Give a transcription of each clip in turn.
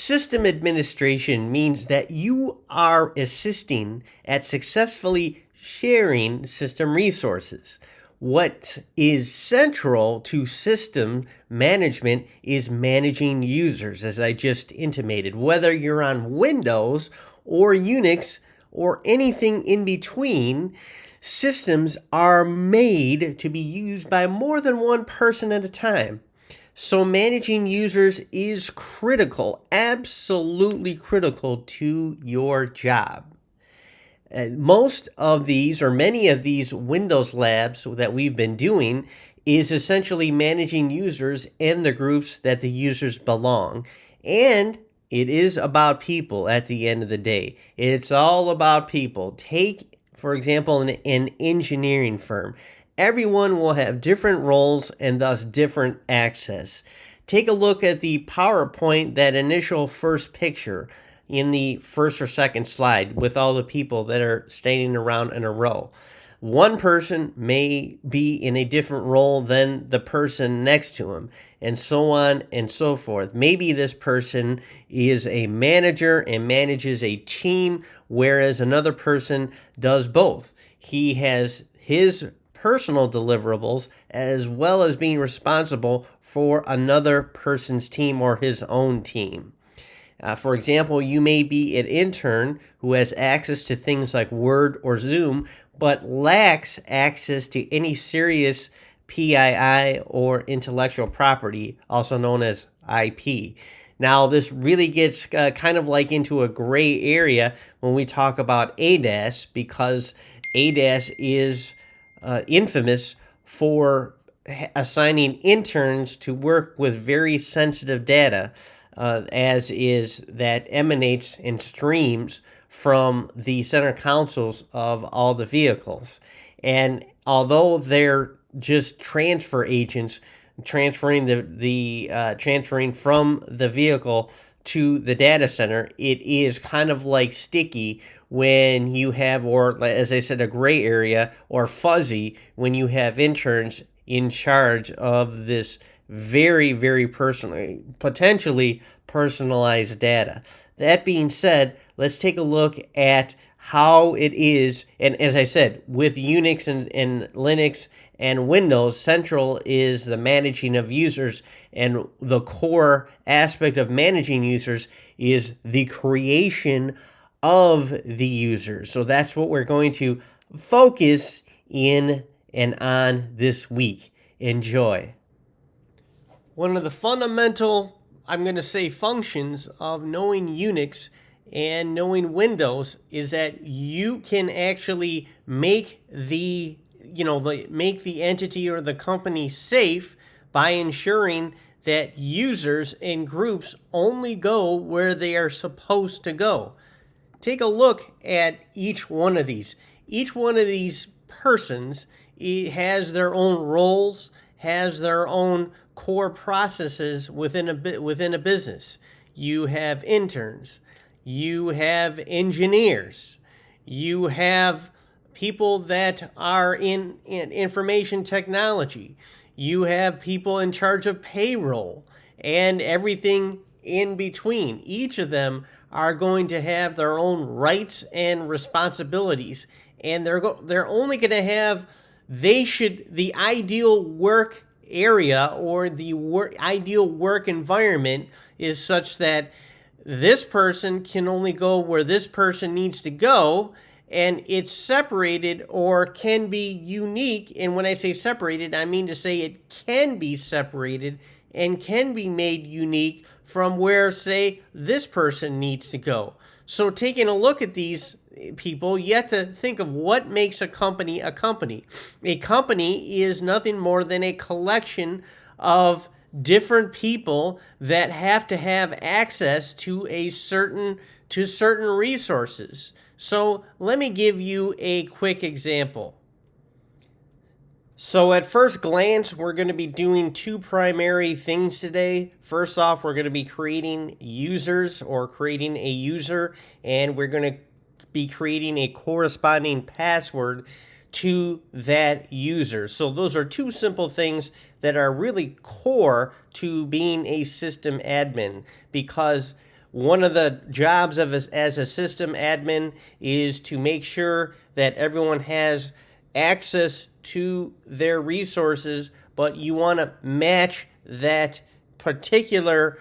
System administration means that you are assisting at successfully sharing system resources. What is central to system management is managing users, as I just intimated. Whether you're on Windows or Unix or anything in between, systems are made to be used by more than one person at a time. So managing users is critical, absolutely critical to your job. Most of these, or many of these Windows labs that we've been doing, is essentially managing users and the groups that the users belong. And it is about people at the end of the day. It's all about people. Take, for example, an engineering firm. Everyone will have different roles and thus different access. Take a look at the PowerPoint, that initial first picture in the first or second slide with all the people that are standing around in a row. One person may be in a different role than the person next to him, and so on and so forth. Maybe this person is a manager and manages a team, whereas another person does both. He has his personal deliverables as well as being responsible for another person's team or his own team. For example, you may be an intern who has access to things like Word or Zoom, but lacks access to any serious PII or intellectual property, also known as IP. Now, this really gets kind of like into a gray area when we talk about ADAS, because ADAS is infamous for assigning interns to work with very sensitive data, as is that emanates and streams from the center consoles of all the vehicles. And although they're just transfer agents, transferring transferring from the vehicle to the data center, it is kind of like sticky when you have, or as I said, a gray area, or fuzzy when you have interns in charge of this very, very personally, potentially personalized data. That being said, let's take a look at how it is, and as I said, with Unix and Linux and Windows, central is the managing of users, and the core aspect of managing users is the creation of the users. So that's what we're going to focus in and on this week. Enjoy. One of the fundamental, I'm going to say, functions of knowing Unix and knowing Windows is that you can actually make the entity or the company safe by ensuring that users and groups only go where they are supposed to go. Take a look at each one of these. Each one of these persons has their own roles, has their own core processes within a business. You have interns, you have engineers, you have people that are in information technology, you have people in charge of payroll, and everything in between. Each of them are going to have their own rights and responsibilities, and they're only going to have, the ideal work area or the ideal work environment is such that this person can only go where this person needs to go, and it's separated or can be unique. And when I say separated, I mean to say it can be separated and can be made unique from where, say, this person needs to go. So taking a look at these people, you have to think of what makes a company a company. A company is nothing more than a collection of different people that have to have access to certain resources. So let me give you a quick example. So at first glance, we're going to be doing two primary things today. First off, we're going to be creating users, or creating a user, and we're going to be creating a corresponding password to that user. So those are two simple things that are really core to being a system admin, because One of the jobs of as a system admin is to make sure that everyone has access to their resources, but you want to match that particular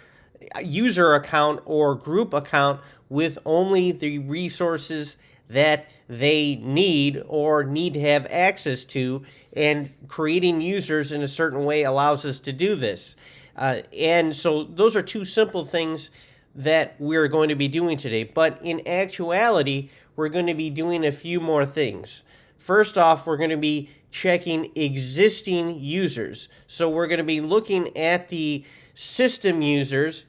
user account or group account with only the resources that they need or need to have access to, and creating users in a certain way allows us to do this. And so those are two simple things that we're going to be doing today. But in actuality, we're going to be doing a few more things. First off, we're going to be checking existing users. So we're going to be looking at the system users,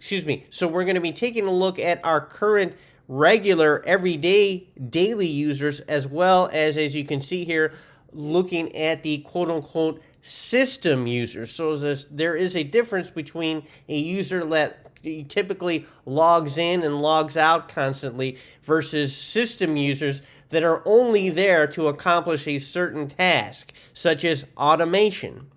so we're going to be taking a look at our current regular, everyday, daily users, as well as you can see here, looking at the quote-unquote system users. So there is a difference between a user that typically logs in and logs out constantly versus system users that are only there to accomplish a certain task, such as automation.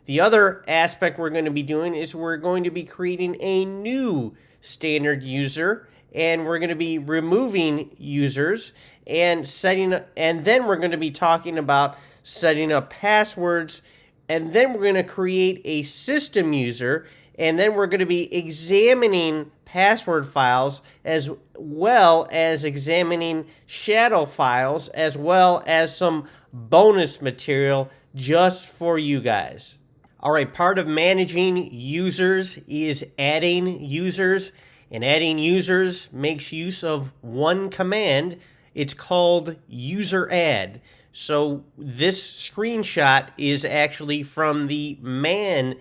The other aspect we're going to be doing is we're going to be creating a new standard user, and we're going to be removing users and then we're going to be talking about setting up passwords, and then we're going to create a system user, and then we're going to be examining password files as well as examining shadow files, as well as some bonus material just for you guys. All right, part of managing users is adding users, and adding users makes use of one command. It's called user add. So this screenshot is actually from the man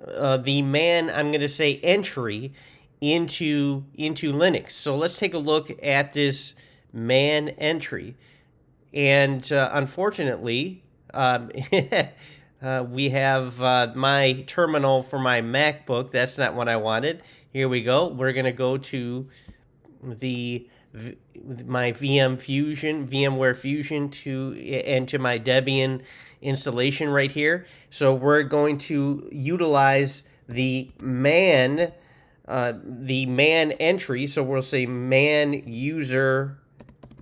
I'm going to say entry into Linux. So let's take a look at this man entry. And unfortunately, we have my terminal for my MacBook. That's not what I wanted. Here we go. We're going to go to my VMware Fusion to my Debian installation right here. So we're going to utilize the man entry. So we'll say man user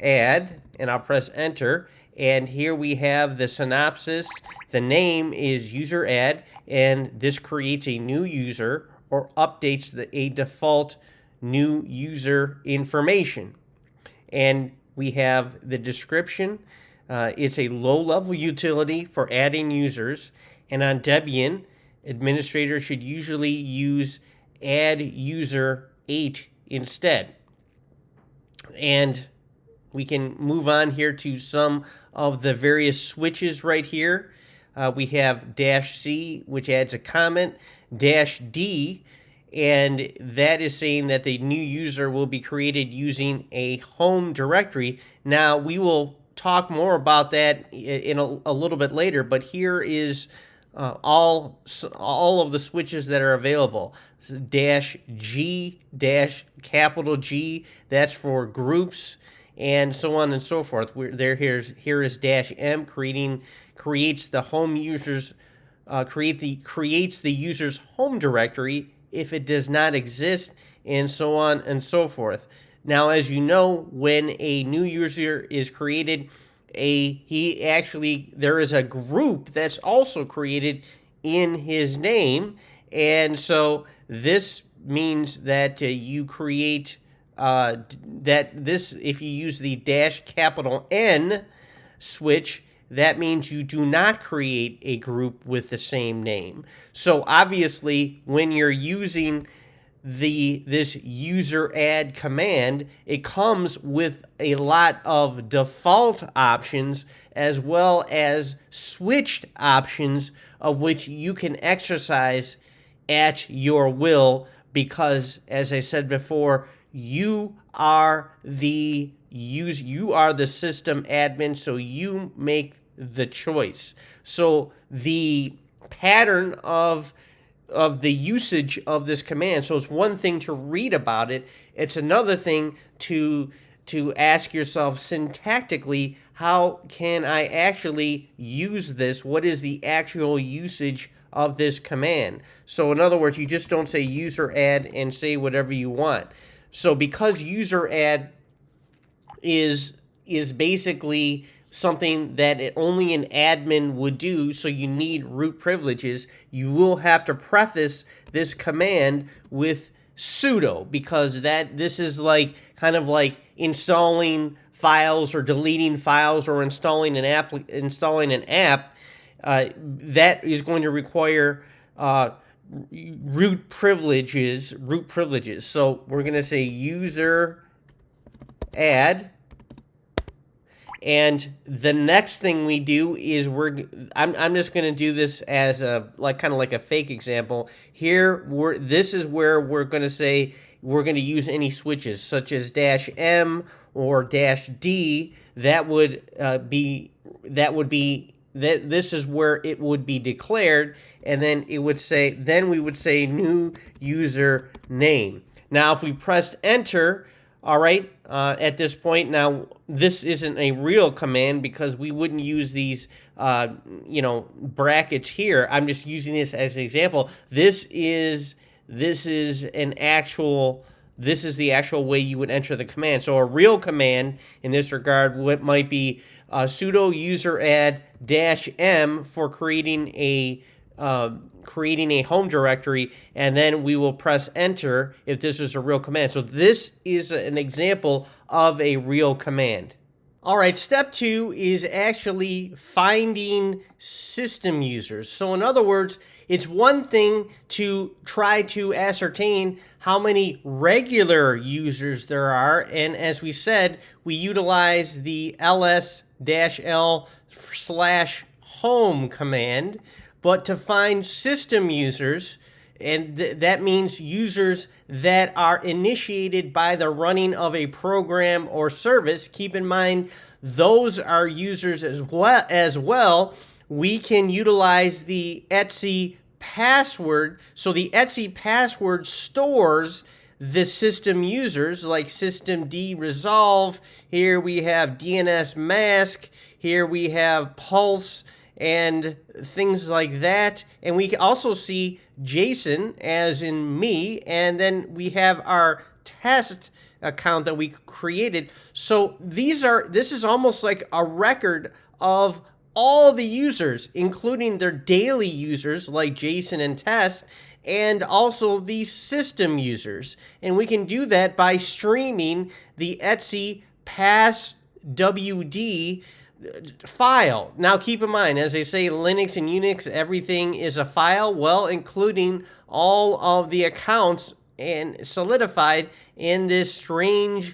add, and I'll press enter. And here we have the synopsis. The name is user add, and this creates a new user or updates a default new user information. And we have the description. It's a low-level utility for adding users. And on Debian, administrators should usually use add user 8 instead. And we can move on here to some of the various switches right here. We have -C, which adds a comment, -D, and that is saying that the new user will be created using a home directory. Now, we will talk more about that in a little bit later, but here is all of the switches that are available. -G, capital G, that's for groups, and so on and so forth. Here is -M, creates the home users creates the user's home directory if it does not exist, and so on and so forth. Now, as you know, when a new user is created, there is a group that's also created in his name, and so this means that you create if you use the capital N switch, that means you do not create a group with the same name. So obviously, when you're using this user add command, it comes with a lot of default options as well as switched options, of which you can exercise at your will, because, as I said before, you are the system admin, so you make the choice. So the pattern of the usage of this command, so it's one thing to read about it, it's another thing to ask yourself syntactically, how can I actually use this? What is the actual usage of this command? So in other words, you just don't say user add and say whatever you want. So because user add is basically something that only an admin would do, so you need root privileges, you will have to preface this command with sudo, because this is like kind of like installing files or deleting files or installing an app. That is going to require root privileges. So we're going to say user add. And the next thing we do is I'm just going to do this as kind of like a fake example. Here this is where we're going to say we're going to use any switches such as -M or -D. This is where it would be declared, and then we would say new user name. Now if we pressed enter, all right, at this point, now this isn't a real command because we wouldn't use these, brackets here. I'm just using this as an example. This is the actual way you would enter the command. So a real command in this regard might be sudo user add -M for creating a home directory, and then we will press enter if this is a real command. So this is an example of a real command. All right, step 2 is actually finding system users. So in other words, it's one thing to try to ascertain how many regular users there are, and as we said, we utilize the ls-l/home command. But to find system users, and that means users that are initiated by the running of a program or service. Keep in mind, those are users as well. We can utilize the etc password. So the etc password stores the system users, like systemd resolve. Here we have DNS mask. Here we have pulse and things like that. And we can also see Jason, as in me, and then we have our test account that we created. So this is almost like a record of all the users, including their daily users like Jason and Test, and also the system users. And we can do that by streaming the etc passwd file. Now keep in mind, as they say, Linux and Unix, everything is a file, well, including all of the accounts and solidified in this strangely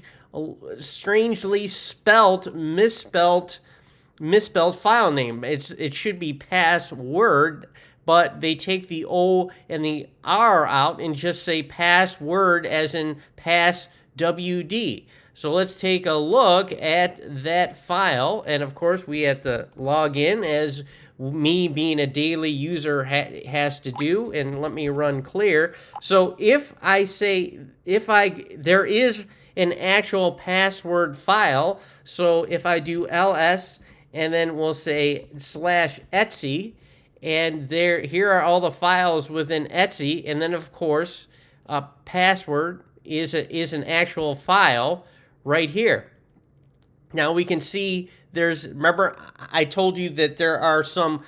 misspelled file name. It should be password, but they take the O and the R out and just say password, as in passwd. So let's take a look at that file, and of course we have to log in, as me being a daily user has to do, and let me run clear. So if there is an actual password file, so if I do ls and then we'll say /etc, and here are all the files within etc, and then of course password is an actual file right here. Now we can see remember I told you that there are some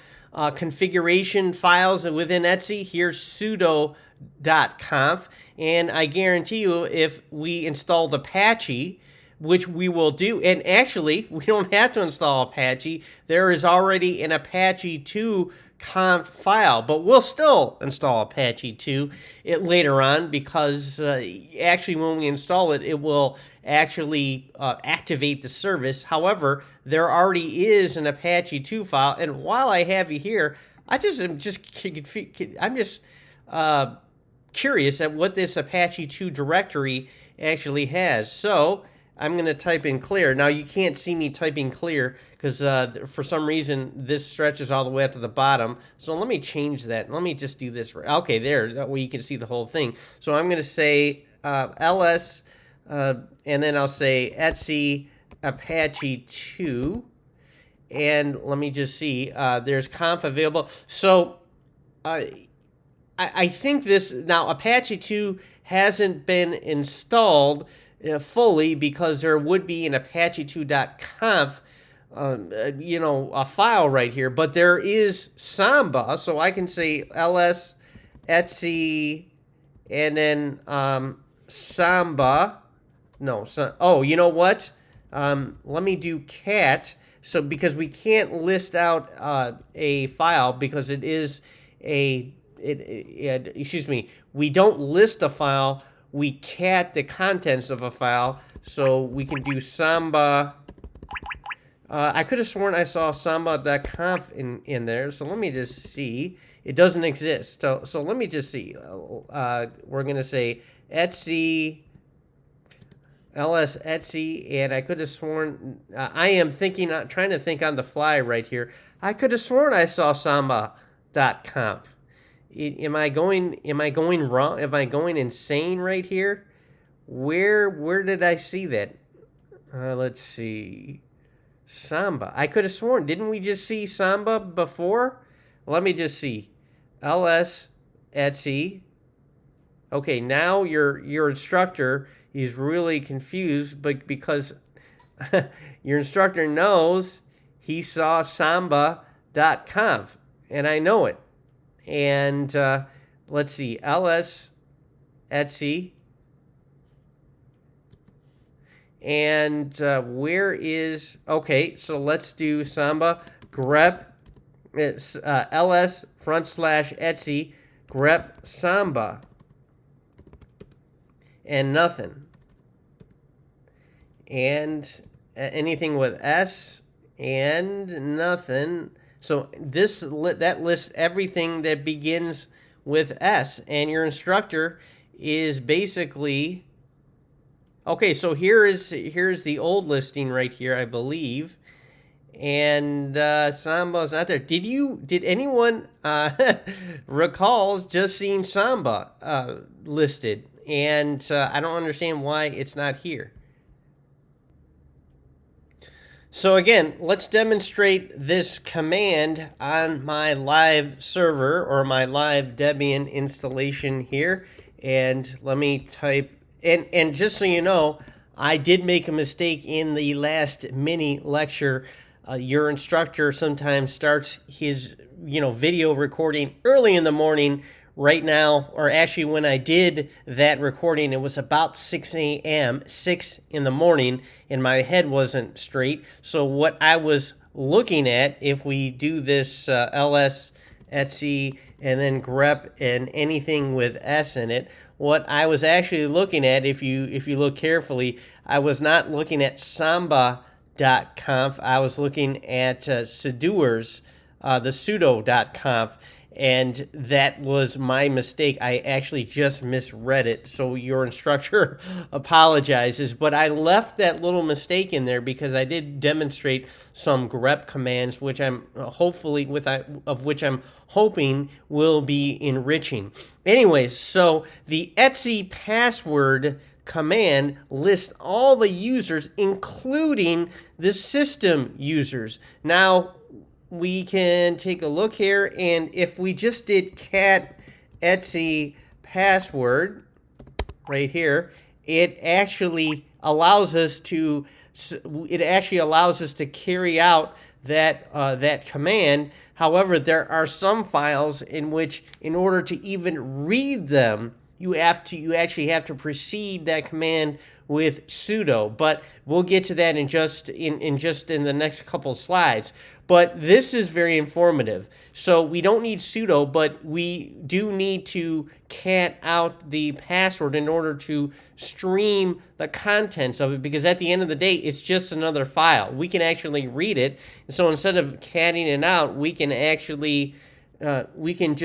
configuration files within etc. Here's sudo.conf, and I guarantee you if we install the Apache, which we will do, and actually we don't have to install Apache, there is already an Apache 2 conf file, but we'll still install Apache 2 later on, because actually when we install it, it will actually activate the service. However, there already is an Apache 2 file, and while I have you here, I'm just curious at what this Apache 2 directory actually has. So I'm going to type in clear. Now you can't see me typing clear because for some reason this stretches all the way up to the bottom. So let me change that. Let me just do this. Okay, there. That way you can see the whole thing. So I'm going to say ls, and then I'll say etc Apache 2. And let me just see. There's conf available. So I think this, now Apache 2 hasn't been installed fully because there would be an apache2.conf a file right here, but there is Samba, so I can say ls etc and then Samba. No, so, oh, you know what? Let me do cat. So because we can't list out a file because it is excuse me, we don't list a file. We cat the contents of a file. So we can do Samba. I could have sworn I saw samba.conf in there. So let me just see. It doesn't exist. So let me just see. We're going to say etc ls etc, and I could have sworn I am trying to think on the fly right here. I could have sworn I saw samba.conf. Am I going wrong? Am I going insane right here? Where did I see that? Let's see. Samba. I could have sworn. Didn't we just see Samba before? Let me just see. ls etc. Okay, now your instructor is really confused, but because your instructor knows he saw samba.conf, and I know it. And let's see, ls etc. And where is, okay, so let's do Samba grep ls /etc grep Samba, and nothing. And anything with s and nothing. So that lists everything that begins with s, and your instructor is basically, okay, so here's the old listing right here, I believe, and Samba's not there. Did anyone recalls just seeing Samba listed? And I don't understand why it's not here. So again, let's demonstrate this command on my live server or my live Debian installation here. And let me type, and just so you know, I did make a mistake in the last mini lecture. Your instructor sometimes starts his video recording early in the morning. Right now, or actually when I did that recording, it was about 6 a.m., 6 in the morning, and my head wasn't straight. So what I was looking at, if we do this ls etc and then grep and anything with s in it, what I was actually looking at, if you look carefully, I was not looking at samba.conf. I was looking at sudoers, the sudo.conf. And that was my mistake. I actually just misread it. So your instructor apologizes. But I left that little mistake in there because I did demonstrate some grep commands, which I'm which I'm hoping will be enriching. Anyways, so the etc password command lists all the users, including the system users. Now, we can take a look here, and if we just did cat etc password right here, it actually allows us to carry out that command. However, there are some files in which, in order to even read them, you actually have to precede that command with sudo. But we'll get to that in the next couple slides. But this is very informative. So we don't need sudo, but we do need to cat out the password in order to stream the contents of it, because at the end of the day, it's just another file. We can actually read it. So instead of catting it out, we can actually we can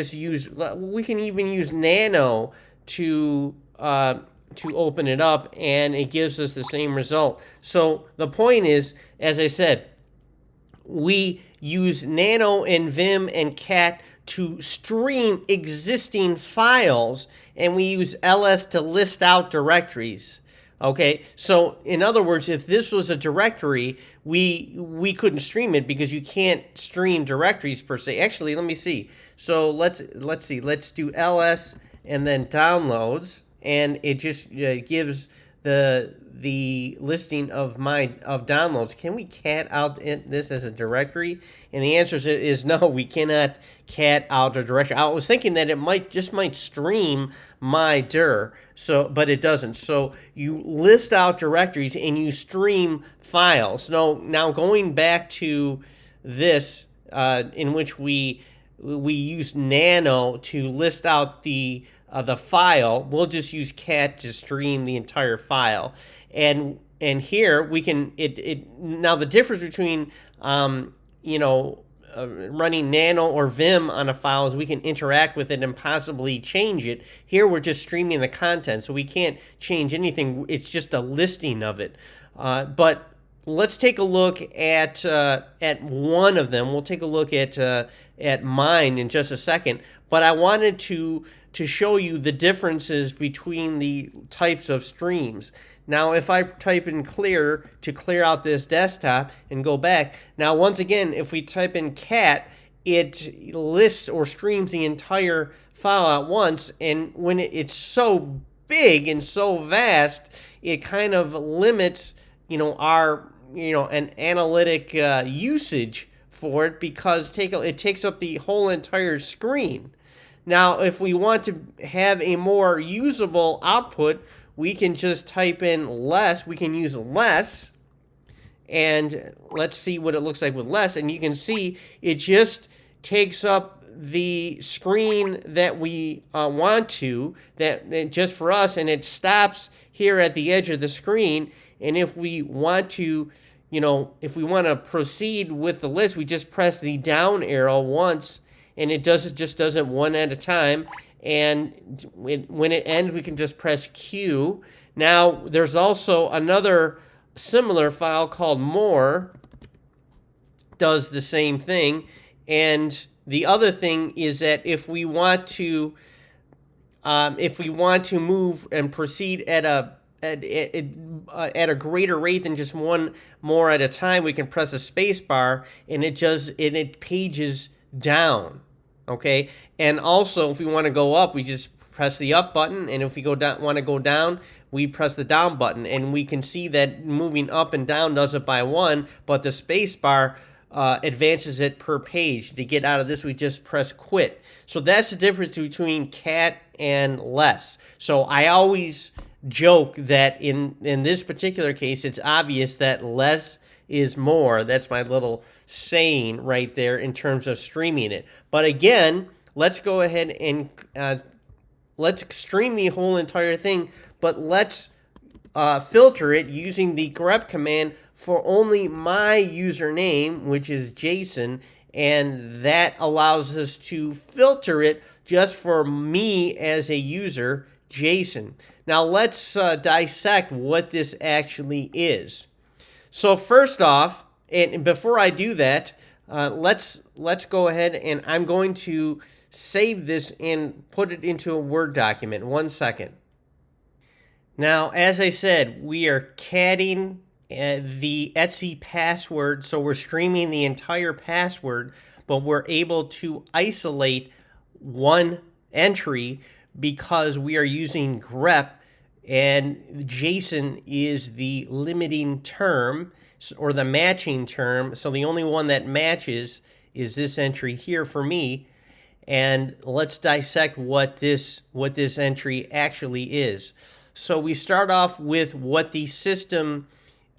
even use nano to open it up, and it gives us the same result. So the point is, as I said, we use nano and vim and cat to stream existing files, and we use ls to list out directories. Okay, so in other words, if this was a directory, we couldn't stream it because you can't stream directories per se. Actually, let me see. So let's see. Let's do ls and then downloads, and it just gives the listing of downloads. Can we cat out this as a directory? And the answer is no. We cannot cat out a directory. I was thinking that it might stream my dir, but it doesn't. So you list out directories and you stream files. Now going back to this, in which we use nano to list out the file. We'll just use cat to stream the entire file, and here we can now the difference between running nano or vim on a file is we can interact with it and possibly change it. Here we're just streaming the content, so we can't change anything. It's just a listing of it. But let's take a look at one of them. We'll take a look at mine in just a second. But I wanted to show you the differences between the types of streams. Now, if I type in clear to clear out this desktop and go back, now once again, if we type in cat, it lists or streams the entire file at once. And when it's so big and so vast, it kind of limits, our, an analytic usage for it, because it takes up the whole entire screen. Now, if we want to have a more usable output, we can just type in less. We can use less, and let's see what it looks like with less. And you can see it just takes up the screen that we want to, that just for us, and it stops here at the edge of the screen. And if we want to, if we want to proceed with the list, we just press the down arrow once, and it just does it one at a time. And when it ends, we can just press Q. Now, there's also another similar file called more, does the same thing. And the other thing is that if we want to move and proceed at a greater rate than just one more at a time, we can press a space bar, and it pages down. Okay, and also if we want to go up, we just press the up button, and if we want to go down, we press the down button, and we can see that moving up and down does it by one, but the space bar advances it per page. To get out of this, we just press quit. So that's the difference between cat and less. So I always joke that in this particular case, it's obvious that less is more. That's my little saying right there in terms of streaming it. But again, let's go ahead and let's stream the whole entire thing, but let's filter it using the grep command for only my username, which is Jason, and that allows us to filter it just for me as a user, Jason. Now let's dissect what this actually is. So first off, and before I do that, let's go ahead, and I'm going to save this and put it into a Word document. 1 second. Now, as I said, we are catting the Etsy password, so we're streaming the entire password, but we're able to isolate one entry because we are using grep, and Jason is the limiting term or the matching term. So the only one that matches is this entry here for me. And let's dissect what this entry actually is. So we start off with what the system,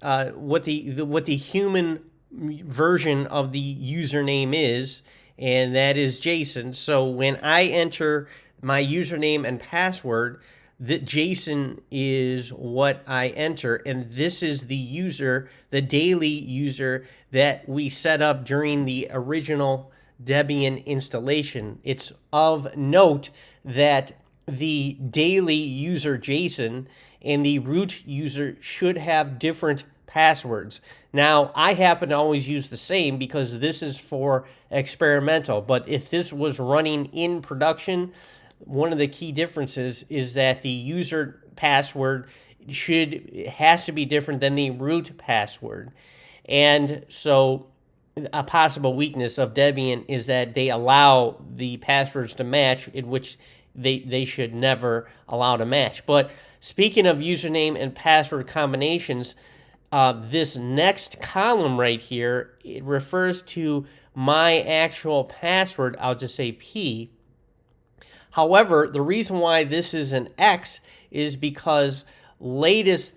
what the human version of the username is, and that is Jason. So when I enter my username and password, that Jason is what I enter, and this is the user, the daily user that we set up during the original Debian installation. It's of note that the daily user Jason and the root user should have different passwords. Now, I happen to always use the same because this is for experimental, but if this was running in production, one of the key differences is that the user password has to be different than the root password. And so a possible weakness of Debian is that they allow the passwords to match, in which they should never allow to match. But speaking of username and password combinations, this next column right here, it refers to my actual password. I'll just say P. However, the reason why this is an X is because the latest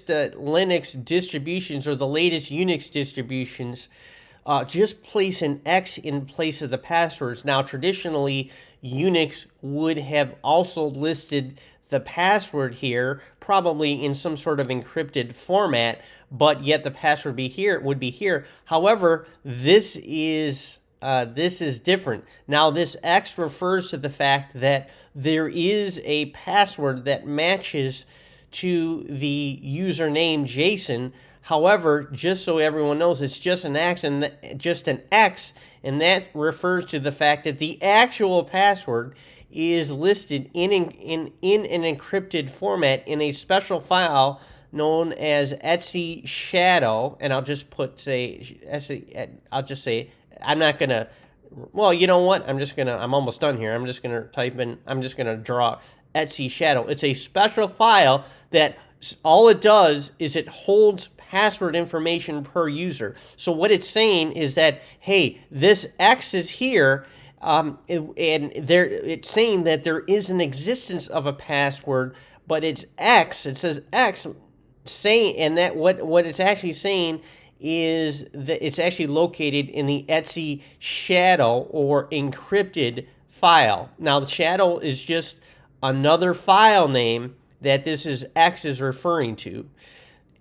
Linux distributions, or the latest Unix distributions, just place an X in place of the passwords. Now, traditionally, Unix would have also listed the password here, probably in some sort of encrypted format, but yet the password would be here. However, this is different. Now, this X refers to the fact that there is a password that matches to the username Jason. However, just so everyone knows, it's just an X, and that refers to the fact that the actual password is listed in an encrypted format in a special file known as etc shadow. And I'll just say I'm not gonna. Well, you know what? I'm almost done here. I'm just gonna draw etc shadow. It's a special file that all it does is it holds password information per user. So what it's saying is that, hey, this X is here, it's saying that there is an existence of a password, but it's X. It says X, saying, and that what it's actually saying is that it's actually located in the etc shadow, or encrypted file. Now, the shadow is just another file name that this is X is referring to.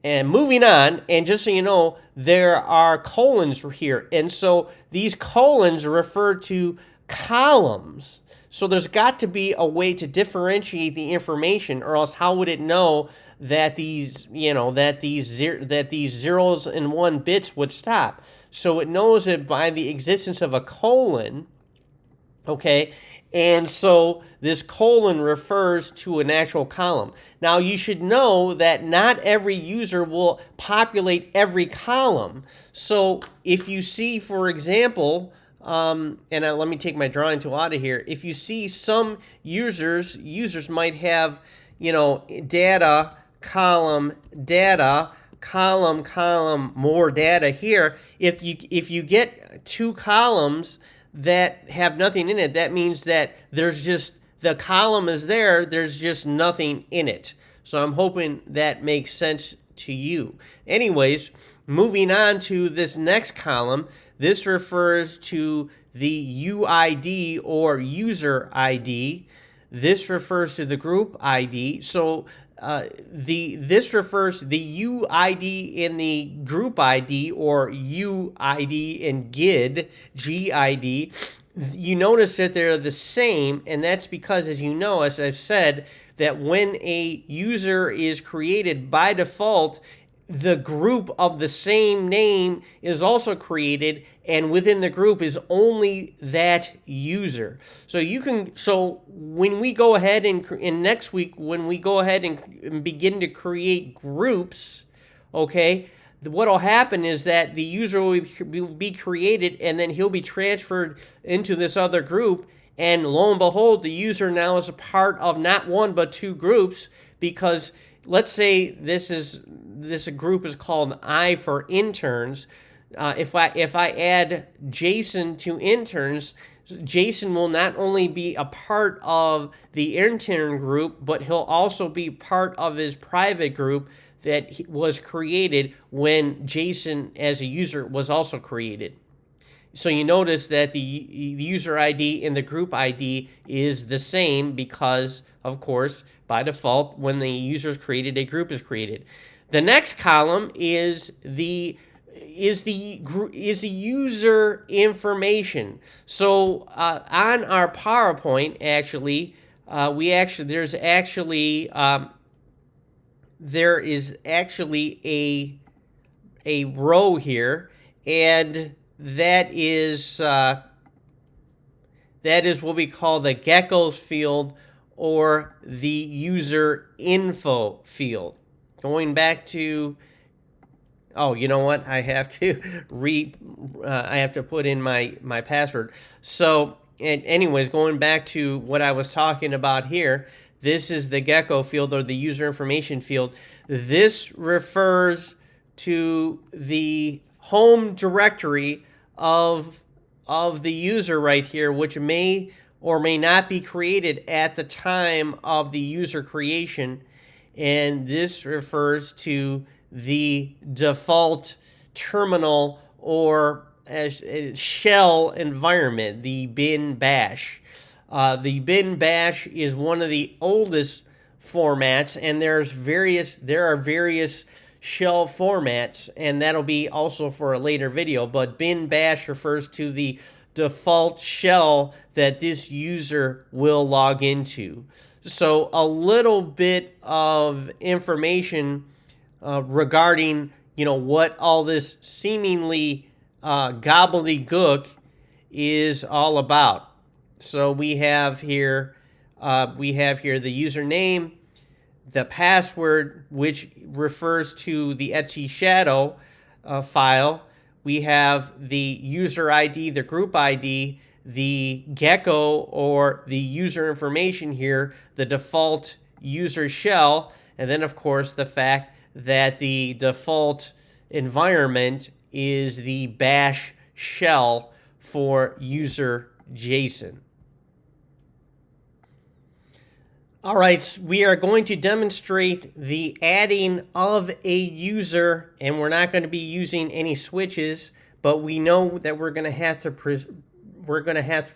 And moving on, and just so you know, there are colons here. And so these colons refer to columns. So there's got to be a way to differentiate the information, or else how would it know that these zeros and 1 bits would stop? So it knows it by the existence of a colon. Okay, and so this colon refers to an actual column. Now, you should know that not every user will populate every column. So if you see, for example, let me take my drawing tool out of here. If you see some users might have, data, column, more data here. If you get 2 columns that have nothing in it, that means that there's just, the column is there, there's just nothing in it. So I'm hoping that makes sense to you. Anyways, moving on to this next column, this refers to the UID, or user ID. This refers to the group ID. So this refers to the UID in the group ID, or UID in GID. You notice that they're the same, and that's because, as you know, as I've said, that when a user is created, by default, the group of the same name is also created, and within the group is only that user. So when we go ahead and next week, when we go ahead and begin to create groups, okay, what will happen is that the user will be created, and then he'll be transferred into this other group, and lo and behold, the user now is a part of not 1 but 2 groups, because let's say this group is called I for interns. If I add Jason to interns, Jason will not only be a part of the intern group, but he'll also be part of his private group that was created when Jason as a user was also created. So you notice that the user ID and the group ID is the same because, of course, by default, when the user is created, a group is created. The next column is the user information. So on our PowerPoint, there is actually a row here, and that is what we call the geckos field, or the user info field. Going back to, oh, you know what? I have to I have to put in my password. So, and anyways, going back to what I was talking about here, this is the gecko field, or the user information field. This refers to the home directory of the user right here, which may or may not be created at the time of the user creation. And this refers to the default terminal or shell environment, the bin bash. The bin bash is one of the oldest formats, and there are various shell formats, and that'll be also for a later video. But bin bash refers to the default shell that this user will log into. So a little bit of information regarding, what all this seemingly gobbledygook is all about. So we have here the username, the password, which refers to the Etsy shadow file. We have the user ID, the group ID, the gecko or the user information here, the default user shell, and then of course the fact that the default environment is the bash shell for user JSON. All right, we are going to demonstrate the adding of a user, and we're not going to be using any switches, but we know that we're going to have to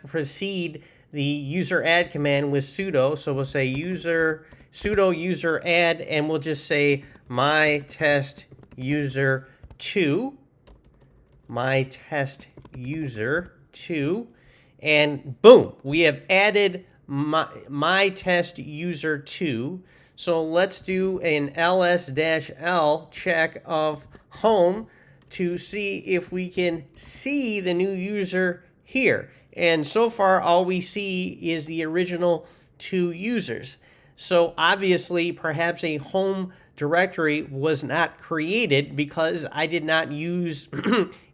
precede the user add command with sudo. So we'll say sudo user add, and we'll just say my test user 2, and boom, we have added my test user 2. So let's do an ls-l check of home to see if we can see the new user here. And so far, all we see is the original 2 users. So obviously, perhaps a home directory was not created because I did not use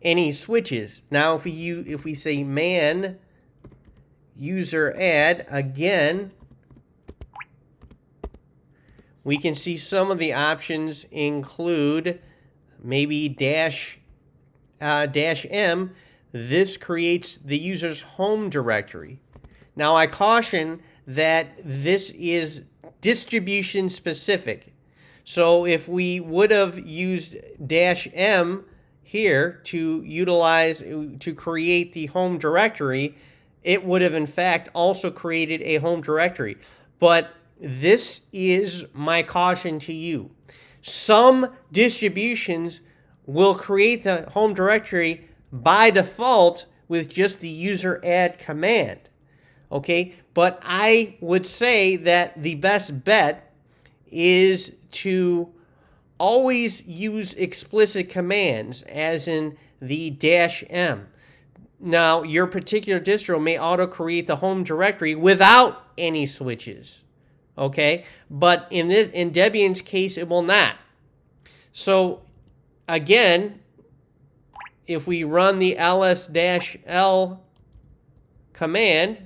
any switches. Now, if we say man user add again, we can see some of the options include maybe dash m. This creates the user's home directory. Now, I caution that this is distribution specific. So if we would have used dash m here to create the home directory, it would have in fact also created a home directory. But this is my caution to you. Some distributions will create the home directory by default with just the user add command. Okay, but I would say that the best bet is to always use explicit commands, as in the dash m. Now, your particular distro may auto-create the home directory without any switches, okay? But in Debian's case, it will not. So, again, if we run the ls-l command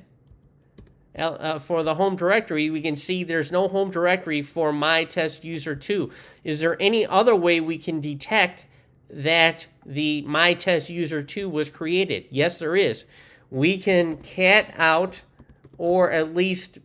for the home directory, we can see there's no home directory for my test user 2. Is there any other way we can detect that the my test user 2 was created? Yes, there is. We can cat out, or at least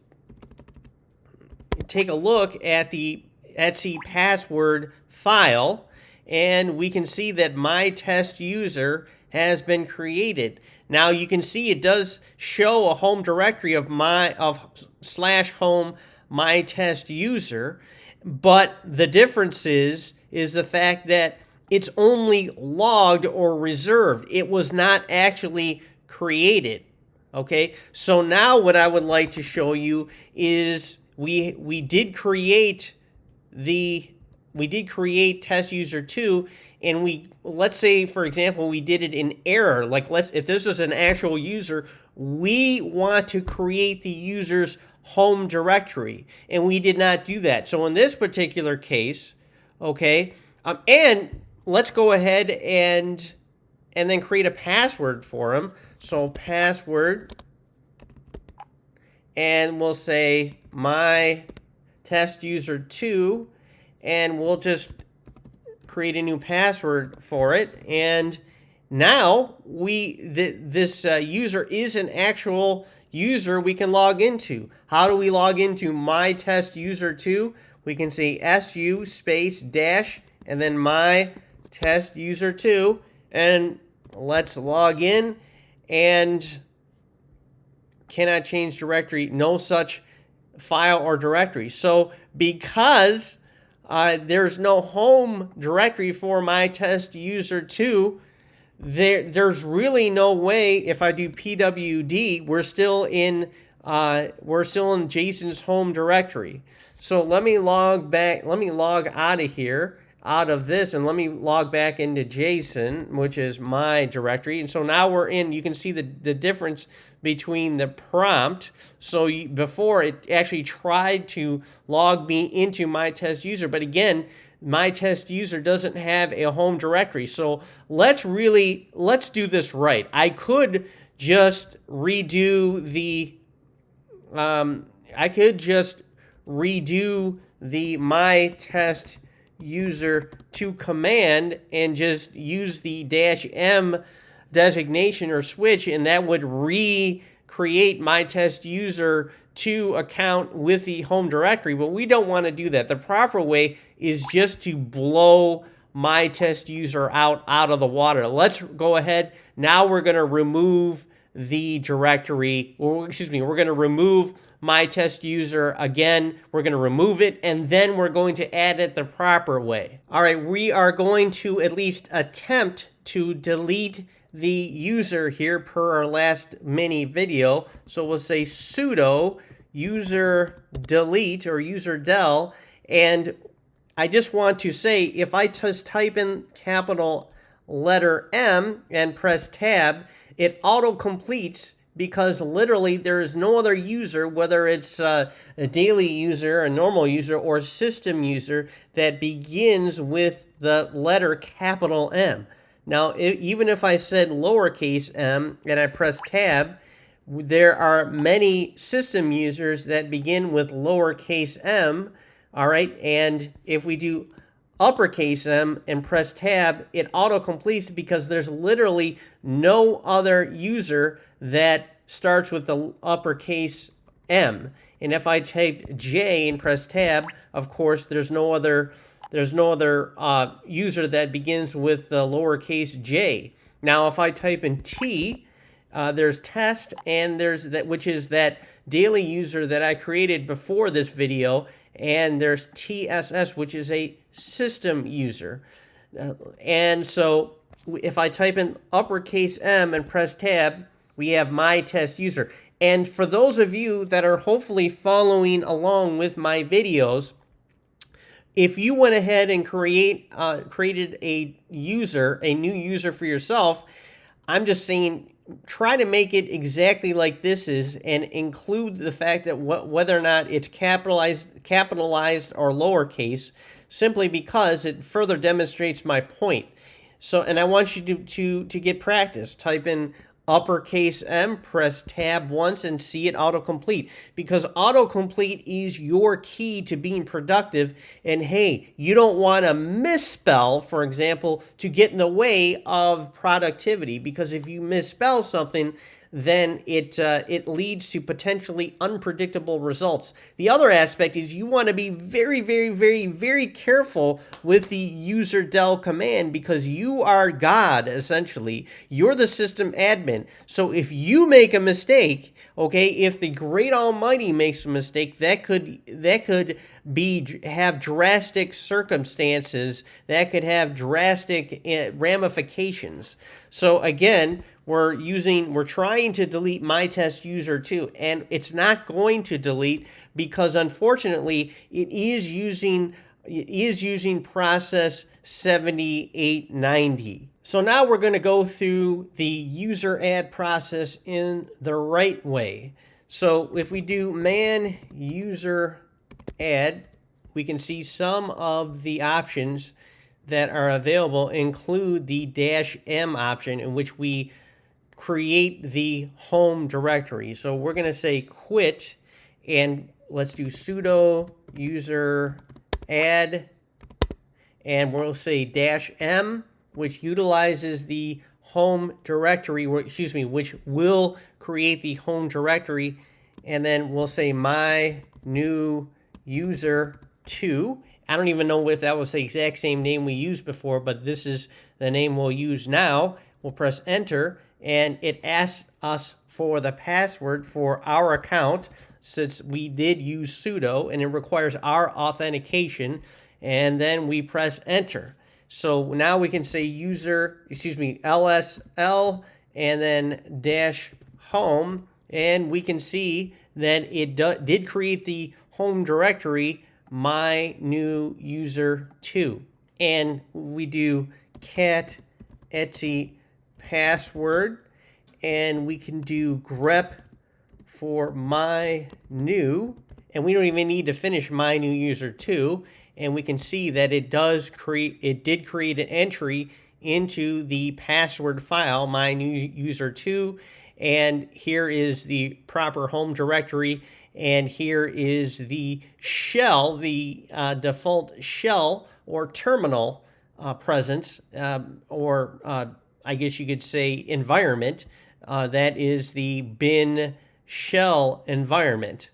take a look at the Etsy password file, and we can see that my test user has been created. Now you can see it does show a home directory of /home my test user, but the difference is the fact that it's only logged or reserved. It was not actually created. Okay, so now what I would like to show you is we did create test user 2, and let's say, for example, we did it in error. Like, if this was an actual user, we want to create the user's home directory, and we did not do that. So in this particular case, okay, and let's go ahead and then create a password for him. So password, and we'll say my test user 2, and we'll just create a new password for it. And now this user is an actual user we can log into. How do we log into my test user 2? We can say su space dash and then my test user 2, and let's log in. And cannot change directory, no such file or directory. So because there's no home directory for my test user 2, there's really no way. If I do pwd, we're still in Jason's home directory. So let me log out of here, out of this, and let me log back into Jason, which is my directory. And so now we're in. You can see the difference between the prompt. So before, it actually tried to log me into my test user, but again, my test user doesn't have a home directory. So let's do this right. I could just redo the my test user 2 command and just use the -m designation or switch, and that would recreate my test user 2 account with the home directory. But we don't want to do that. The proper way is just to blow my test user out of the water. Let's go ahead. Now we're going to remove the directory, or excuse me, we're going to remove my test user again. We're going to remove it, and then we're going to add it the proper way. All right, we are going to at least attempt to delete the user here per our last mini video. So we'll say sudo user delete or user del, and I just want to say, if I just type in capital letter M and press tab, it auto-completes, because literally there is no other user, whether it's a daily user, a normal user, or system user, that begins with the letter capital M. Now, even if I said lowercase m and I press tab, there are many system users that begin with lowercase m, all right? And if we do uppercase M and press tab, it auto-completes, because there's literally no other user that starts with the uppercase M. And if I type J and press tab, of course, there's no other user that begins with the lowercase j. Now, if I type in T, there's test, and there's that, which is that daily user that I created before this video, and there's TSS, which is a system user. And so if I type in uppercase M and press tab, we have my test user. And for those of you that are hopefully following along with my videos, if you went ahead and created a new user for yourself, I'm just saying, try to make it exactly like this is, and include the fact that whether or not it's capitalized or lowercase, simply because it further demonstrates my point. So, and I want you to get practice. Type in uppercase M, press tab once, and see it autocomplete, because autocomplete is your key to being productive. And hey, you don't want to misspell, for example, to get in the way of productivity, because if you misspell something, then it leads to potentially unpredictable results. The other aspect is you want to be very, very, very, very careful with the user del command, because you are God, essentially. You're the system admin. So if you make a mistake, okay, if the great almighty makes a mistake, that could have drastic circumstances, that could have drastic ramifications. So again, we're trying to delete my test user 2, and it's not going to delete, because unfortunately it is using process 7890. So now we're going to go through the user add process in the right way. So if we do man user add, we can see some of the options that are available include the -m option, in which we create the home directory. So we're going to say quit, and let's do sudo user add, and we'll say -m, which utilizes the home directory, which will create the home directory, and then we'll say my new user 2. I don't even know if that was the exact same name we used before, but this is the name we'll use now. We'll press enter, and it asks us for the password for our account, since we did use sudo, and it requires our authentication, and then we press enter. So now we can say LSL and then -home, and we can see that it did create the home directory my new user 2. And we do cat etc password, and we can do grep for my new, and we don't even need to finish my new user 2, and we can see that it did create an entry into the password file my new user 2, and here is the proper home directory, and here is the shell, the default shell or terminal presence, or I guess you could say environment. That is the bin shell environment.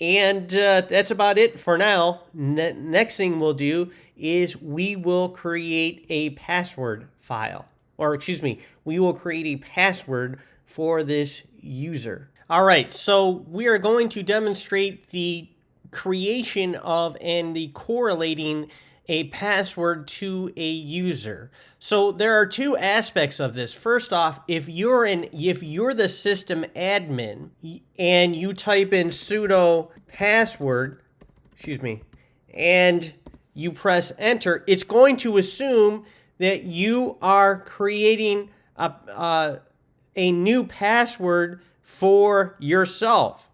And that's about it for now. Next thing we'll do is we will create a password file. Or excuse me, we will create a password for this user. All right, so we are going to demonstrate the creation of and the correlating a password to a user. So there are two aspects of this. First off, if you're the system admin and you type in sudo password, and you press enter, it's going to assume that you are creating a new password for yourself.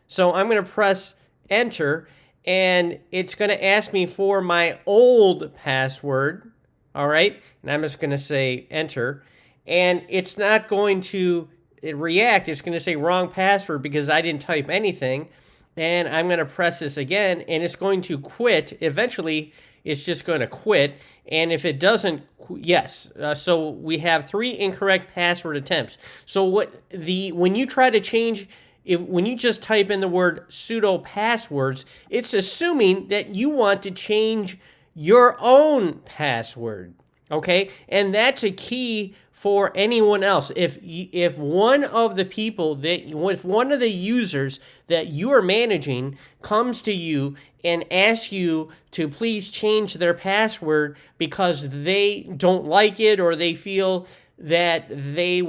So I'm going to press enter, and it's going to ask me for my old password. All right, and I'm just going to say enter, and it's not going to react. It's going to say wrong password because I didn't type anything. And I'm going to press this again, and it's going to quit. Eventually, it's just going to quit. And if it doesn't, yes. So we have 3 incorrect password attempts. So when you try to change, when you just type in the word sudo passwords, it's assuming that you want to change your own password. Okay, and that's a key for anyone else. If one of the people if one of the users that you are managing comes to you and asks you to please change their password because they don't like it, or they feel that they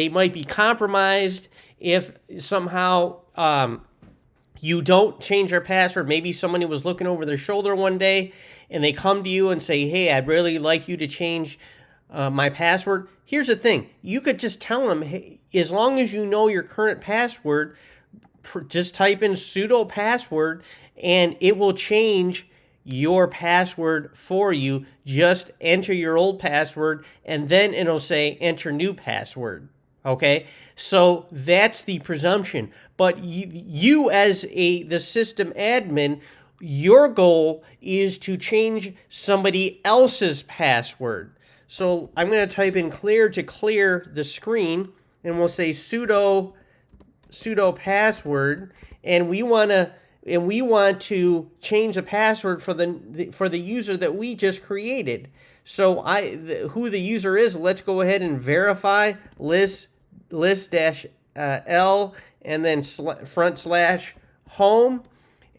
might be compromised if somehow you don't change their password. Maybe somebody was looking over their shoulder one day and they come to you and say, hey, I'd really like you to change my password. Here's the thing. You could just tell them, hey, as long as you know your current password, just type in sudo password and it will change your password for you. Just enter your old password and then it'll say enter new password. Okay, so that's the presumption. But you as the system admin, your goal is to change somebody else's password. So I'm going to type in clear to clear the screen, and we'll say sudo password, and we want to change the password for the user that we just created. So who the user is, let's go ahead and verify list -l and then /home,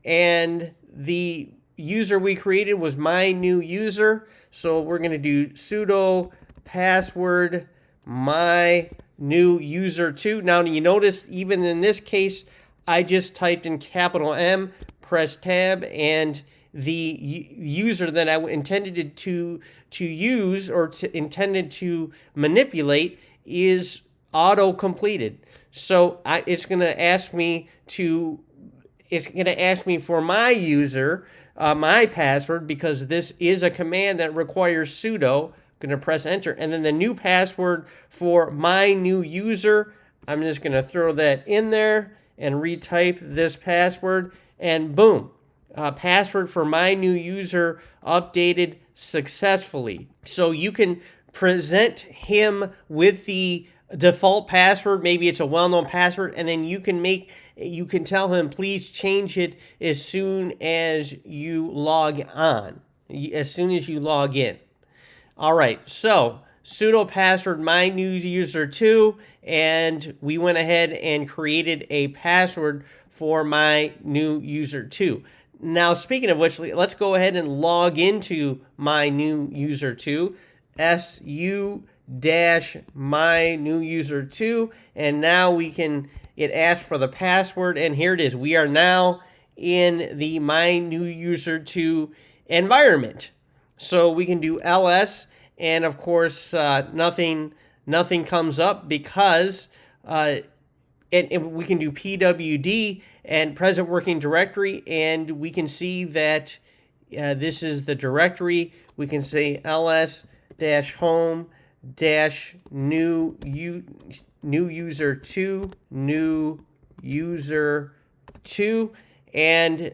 and the user we created was my new user. So we're going to do sudo password my new user 2. Now you notice even in this case I just typed in capital M, press tab, and the user that I intended to use or intended to manipulate is auto completed. So it's going to ask me to, it's going to ask me for my user, my password, because this is a command that requires sudo. I'm going to press enter, and then the new password for my new user, I'm just going to throw that in there and retype this password, and boom, password for my new user updated successfully. So you can present him with the default password. Maybe it's a well-known password, and then you can tell him, please change it as soon as you log on, as soon as you log in. All right, so sudo password my new user 2, and we went ahead and created a password for my new user 2. Now, speaking of which, let's go ahead and log into my new user 2, su-my new user 2, and now it asks for the password, and here it is. We are now in the my new user 2 environment. So we can do ls, and of course nothing comes up because and we can do pwd and present working directory, and we can see that this is the directory. We can say ls-home new user 2, new user 2, and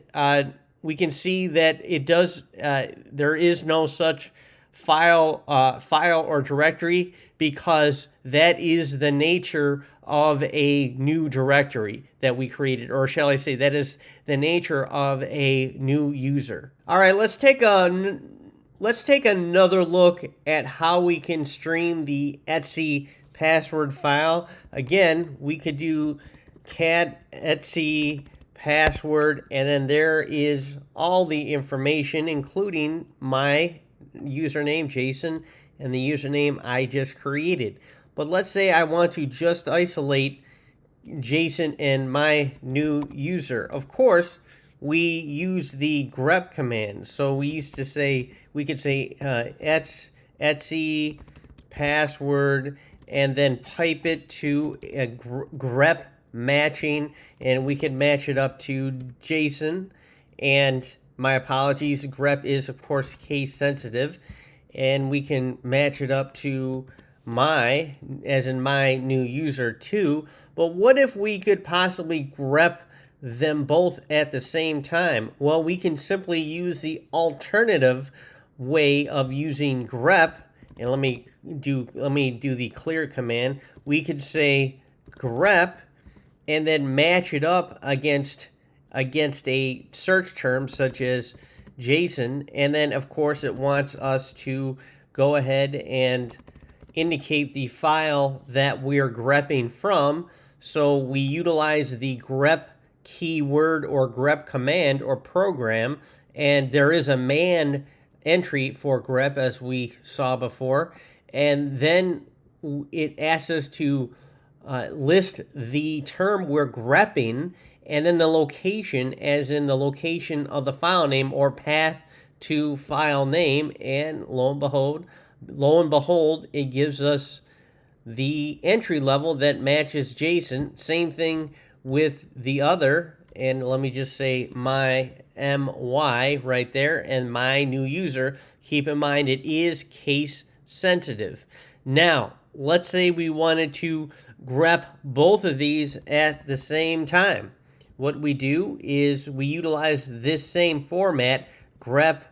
we can see that it does. There is no such file or directory, because that is the nature of a new directory that we created, or shall I say, that is the nature of a new user. All right, let's take another look at how we can stream the etc password file. Again, we could do cat etc password, and then there is all the information, including my username Jason and the username I just created. But let's say I want to just isolate Jason and my new user. Of course, we use the grep command. So we could say etc password, and then pipe it to a grep matching, and we can match it up to Jason. And my apologies, grep is of course case sensitive, and we can match it up to my, as in my new user 2. But what if we could possibly grep them both at the same time? Well, we can simply use the alternative way of using grep, and let me do the clear command. We could say grep and then match it up against a search term such as Jason, and then of course it wants us to go ahead and indicate the file that we're grepping from. So we utilize the grep keyword or grep command or program, and there is a man entry for grep as we saw before, and then it asks us to list the term we're grepping, and then the location, as in the location of the file name or path to file name, and lo and behold, it gives us the entry level that matches Jason. Same thing with the other, and let me just say my my right there, and my new user. Keep in mind it is case sensitive. Now, let's say we wanted to grep both of these at the same time. What we do is we utilize this same format, grep,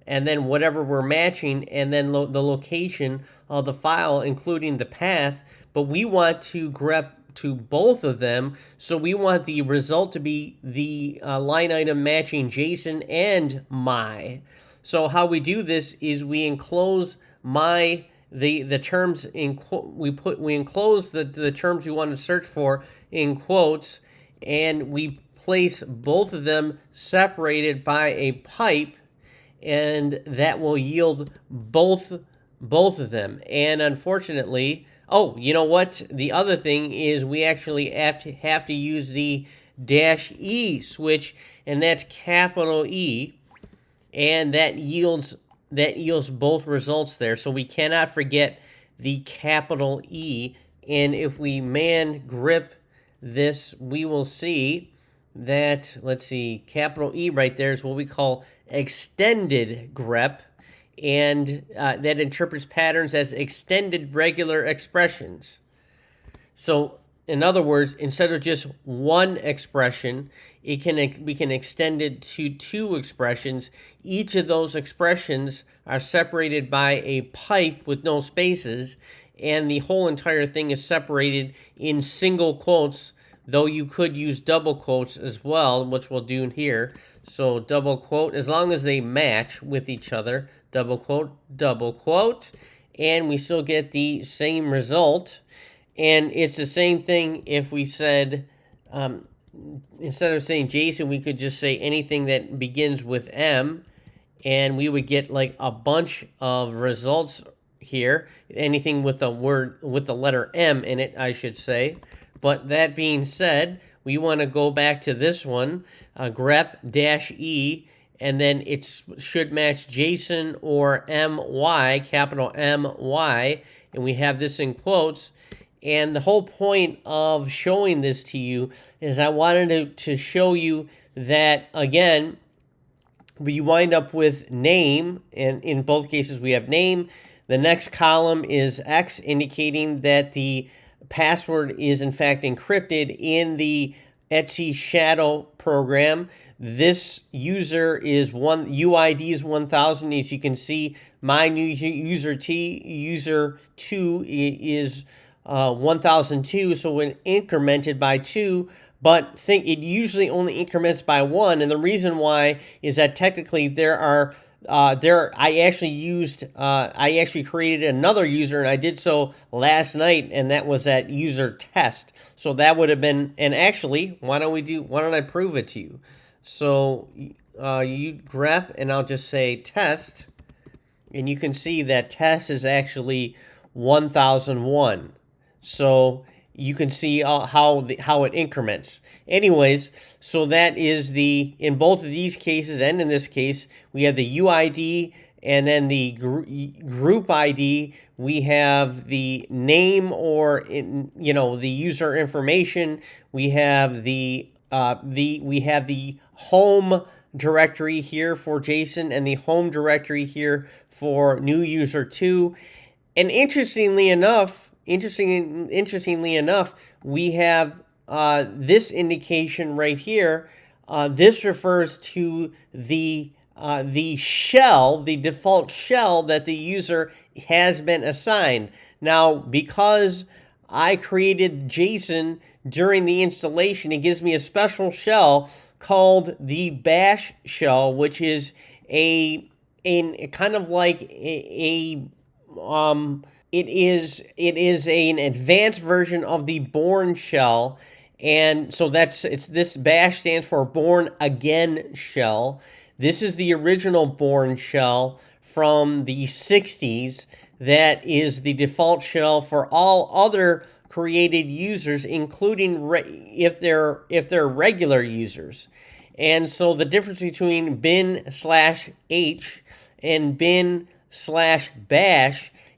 and then whatever we're matching, and then the location of the file, including the path. But we want to grep to both of them, so we want the result to be the line item matching Jason and my. So how we do this is we enclose the terms in we enclose the terms we want to search for in quotes, and we place both of them separated by a pipe, and that will yield both of them. And unfortunately, oh, you know what? The other thing is we actually have to use the -E switch, and that's capital E, and that yields both results there. So we cannot forget the capital E And if we man grep this, we will see that, let's see, capital E right there is what we call extended grep, and that interprets patterns as extended regular expressions. So, in other words, instead of just one expression, we can extend it to two expressions. Each of those expressions are separated by a pipe with no spaces, and the whole entire thing is separated in single quotes, though you could use double quotes as well, which we'll do here. So double quote, as long as they match with each other, double quote, and we still get the same result. And it's the same thing if we said, instead of saying Jason, we could just say anything that begins with M, and we would get like a bunch of results here. Anything with the letter M in it, I should say. But that being said, we want to go back to this one, grep-E, and then it should match Jason or MY, capital MY, and we have this in quotes. And the whole point of showing this to you is I wanted to show you that, again, we wind up with name, and in both cases we have name. The next column is X, indicating that the password is in fact encrypted in the Etsy shadow program. This user is UID is 1000. As you can see, my new user user 2 is 1002, so when incremented by 2, but it usually only increments by 1, and the reason why is that technically I actually created another user, and I did so last night, and that was that user test. So that would have been, and actually, why don't I prove it to you? So you grep, and I'll just say test, and you can see that test is actually 1001. So you can see how it increments. Anyways, so that is in both of these cases and in this case, we have the UID and then the group ID. We have the name or the user information. We have the home directory here for Jason and the home directory here for new user 2. And interestingly enough, we have this indication right here. This refers to the shell, the default shell that the user has been assigned. Now, because I created Jason during the installation, it gives me a special shell called the bash shell, which is a kind of like it is an advanced version of the Born shell, and so this bash stands for Born Again shell. This is the original Born shell from the 60s. That is the default shell for all other created users, including if they're regular users. And so the difference between bin/h and bin/bash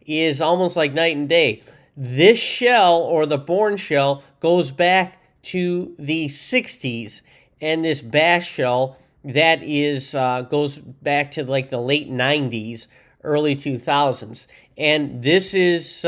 is almost like night and day. This shell, or the Born shell, goes back to the 60s, and this bash shell that is goes back to like the late 90s, early 2000s. And this is,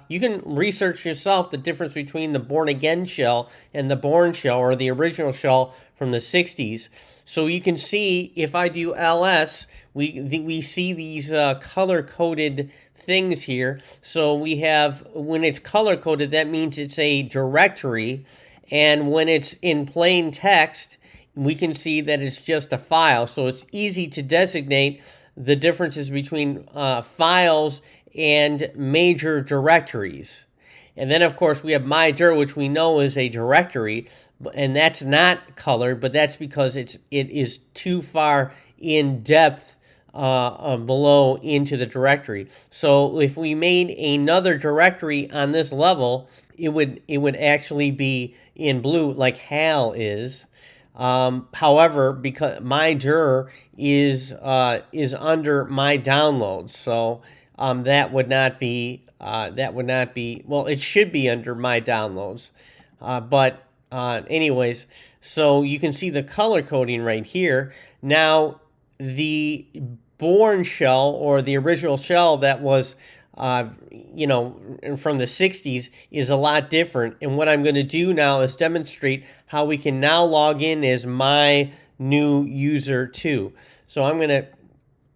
you can research yourself the difference between the Born Again shell and the Born shell, or the original shell from the 60s. So you can see, if I do ls, we see these color-coded things here. So we have, when it's color-coded, that means it's a directory. And when it's in plain text, we can see that it's just a file. So it's easy to designate the differences between files and major directories. And then, of course, we have mydir, which we know is a directory, and that's not colored, but that's because it is too far in depth below into the directory. So if we made another directory on this level, it would actually be in blue, like HAL is. However, because mydir is under my downloads, so that would not be that would not be, well, it should be under my downloads. But anyways, so you can see the color coding right here. Now, the born shell, or the original shell that was you know, from the 60s, is a lot different. And what I'm going to do now is demonstrate how we can now log in as my new user too. So I'm going to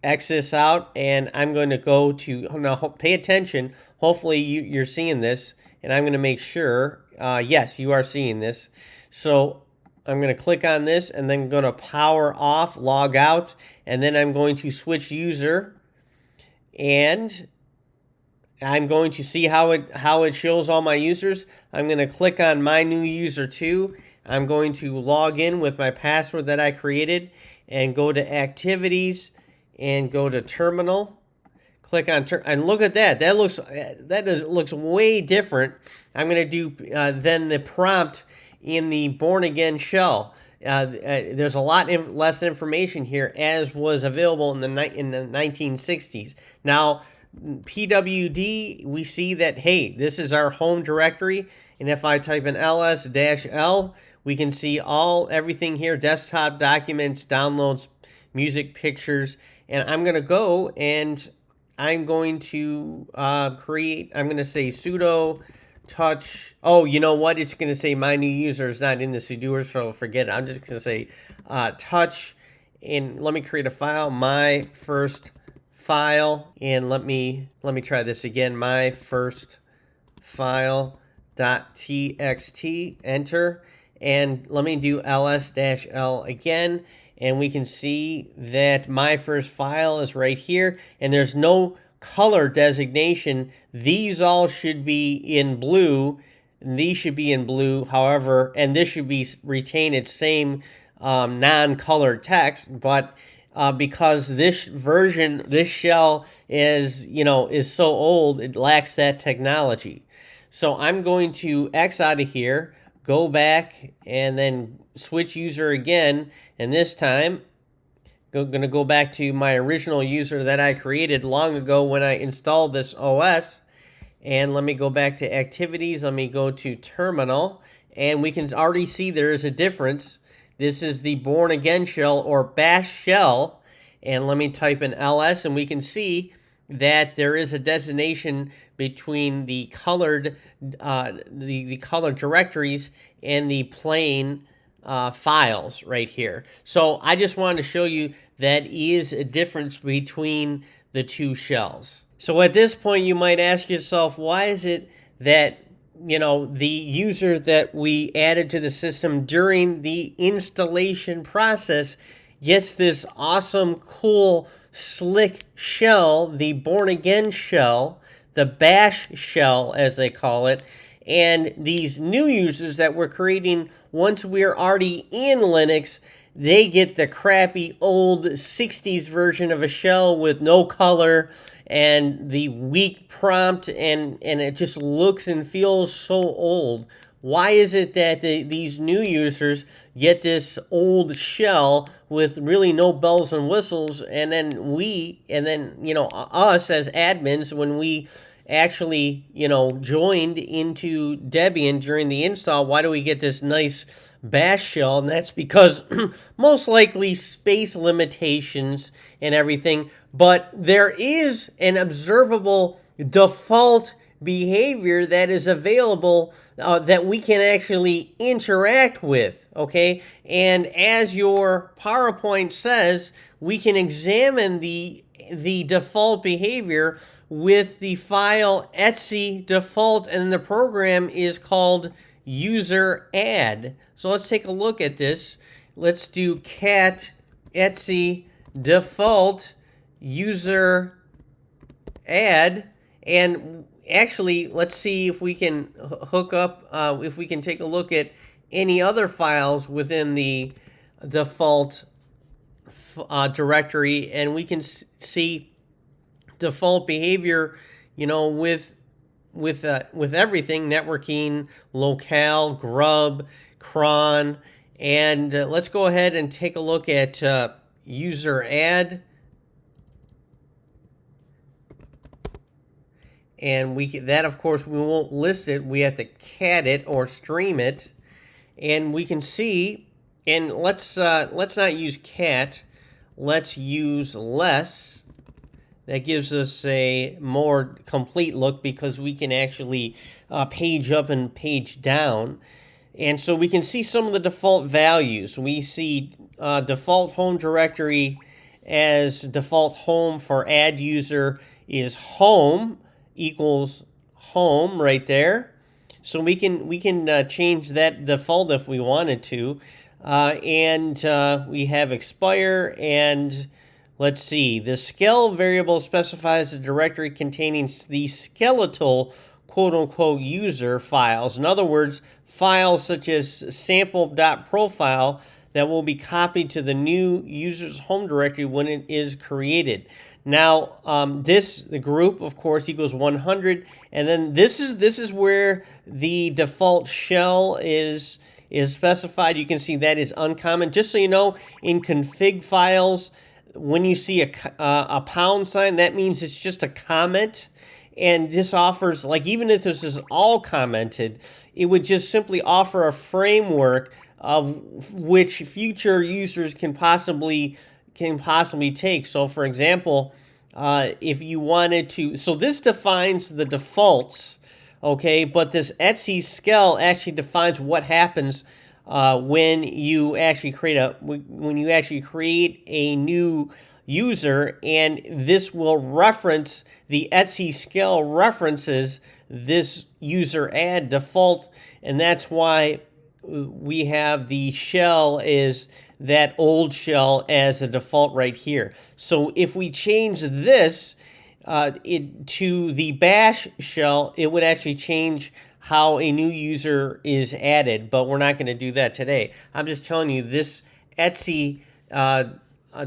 X this out, and I'm going to go to, now pay attention, hopefully you're seeing this, and I'm going to make sure, yes, you are seeing this. So I'm going to click on this, and then I'm going to power off, log out, and then I'm going to switch user, and I'm going to see how it shows all my users. I'm going to click on my new user too. I'm going to log in with my password that I created, and go to activities, and go to terminal. Click on and look at that. That looks way different. I'm going to do then the prompt in the born again shell. There's a lot less information here, as was available in the 1960s. Now, PWD, we see that, hey, this is our home directory, and if I type in ls-l, we can see everything here: desktop, documents, downloads, music, pictures. And I'm going to go and I'm going to I'm going to say sudo touch. Oh, you know what? It's going to say my new user is not in the sudo, so forget it. I'm just going to say touch, and let me create a file, my first file, and let me try this again, my first file.txt, enter, and let me do ls-l again, and we can see that my first file is right here, and there's no color designation. These all should be in blue, and these should be in blue, however, and this should retain its same non-colored text, but because this shell is so old, it lacks that technology. So I'm going to X out of here, go back, and then switch user again, and this time I'm going to go back to my original user that I created long ago when I installed this OS. And let me go back to activities, let me go to terminal, and we can already see there is a difference. This is the born again shell, or bash shell, and let me type in ls, and we can see that there is a designation between the colored the colored directories and the plain files right here. So I just wanted to show you that is a difference between the two shells. So at this point, you might ask yourself, why is it that the user that we added to the system during the installation process gets this awesome, cool, slick shell, the born again shell, the bash shell as they call it, and these new users that we're creating once we're already in Linux, they get the crappy old 60s version of a shell with no color and the weak prompt, and it just looks and feels so old. Why is it that these new users get this old shell with really no bells and whistles, and then us as admins, when we actually joined into Debian during the install, why do we get this nice bash shell? And that's because most likely space limitations and everything, but there is an observable default behavior that is available that we can actually interact with, okay? And as your PowerPoint says, we can examine the default behavior with the file etc default, and the program is called user add. So let's take a look at this. Let's do cat etc default user add, and actually let's see if we can hook up, if we can take a look at any other files within the default directory, and we can see default behavior, with everything: networking, locale, grub, cron, and let's go ahead and take a look at user add. and that of course we won't list it. We have to cat it or stream it, and we can see. And let's not use cat. Let's use less. That gives us a more complete look because we can actually page up and page down. And so we can see some of the default values. We see default home directory as default home for add user is home equals home right there. So we can change that default if we wanted to. And we have expire, and let's see. The scale variable specifies a directory containing the skeletal quote-unquote user files. In other words, files such as sample.profile that will be copied to the new user's home directory when it is created. Now, this group, of course, equals 100, and then this is where the default shell is specified. You can see that is uncommon. Just so you know, in config files, when you see a pound sign, that means it's just a comment. And this offers, like, even if this is all commented, it would just simply offer a framework of which future users can possibly take. So, for example, if you wanted to, so this defines the defaults, okay, but this Etsy scale actually defines what happens when you actually create a new user, and this will reference the Etsy scale references this user add default, and that's why we have the shell is that old shell as a default right here. So if we change this to the bash shell, it would actually change how a new user is added, but we're not going to do that today. I'm just telling you this Etsy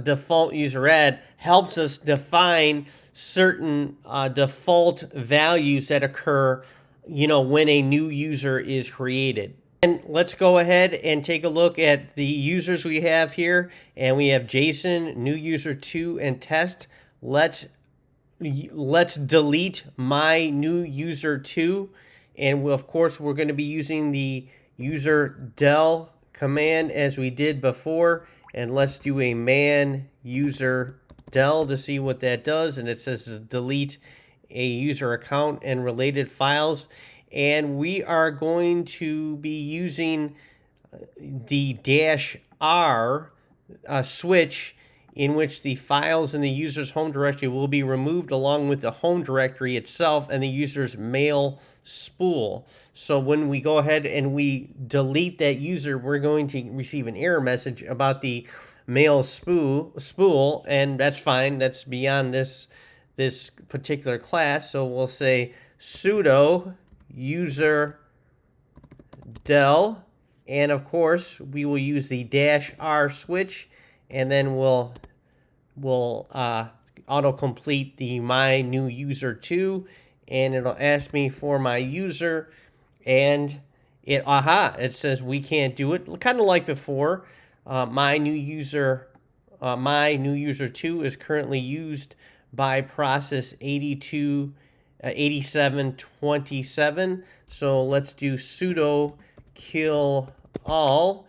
default user add helps us define certain default values that occur, when a new user is created. And let's go ahead and take a look at the users we have here. And we have Jason, new user 2, and test. Let's delete my new user 2. And of course, we're going to be using the user del command as we did before. And let's do a man user del to see what that does. And it says delete a user account and related files. And we are going to be using the -R switch, in which the files in the user's home directory will be removed along with the home directory itself and the user's mail spool. So when we go ahead and we delete that user, we're going to receive an error message about the mail spool, and that's fine. That's beyond this particular class. So we'll say sudo user del, and of course we will use the -R switch, and then we'll autocomplete the my new user 2, and it'll ask me for my user, and it says we can't do it, kind of like before. My new user 2 is currently used by process 8727. So let's do sudo kill all,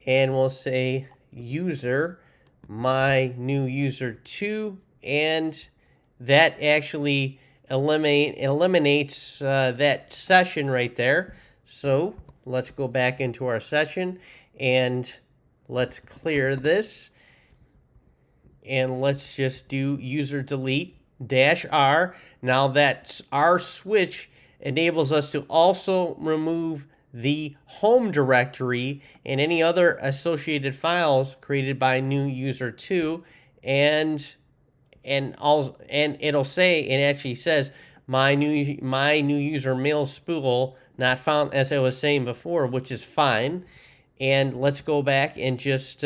and we'll say user my new user 2, and that actually eliminates that session right there. So let's go back into our session and let's clear this, and let's just do user delete -R. Now that R switch enables us to also remove the home directory and any other associated files created by new user 2, and it'll say, it actually says my new user mail spool not found, as I was saying before, which is fine. And let's go back and just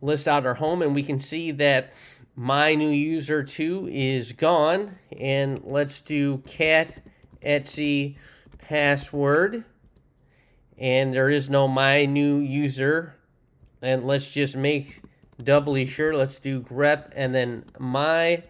list out our home, and we can see that my new user 2 is gone. And let's do cat Etsy password, and there is no my new user. And let's just make doubly sure. Let's do grep and then my,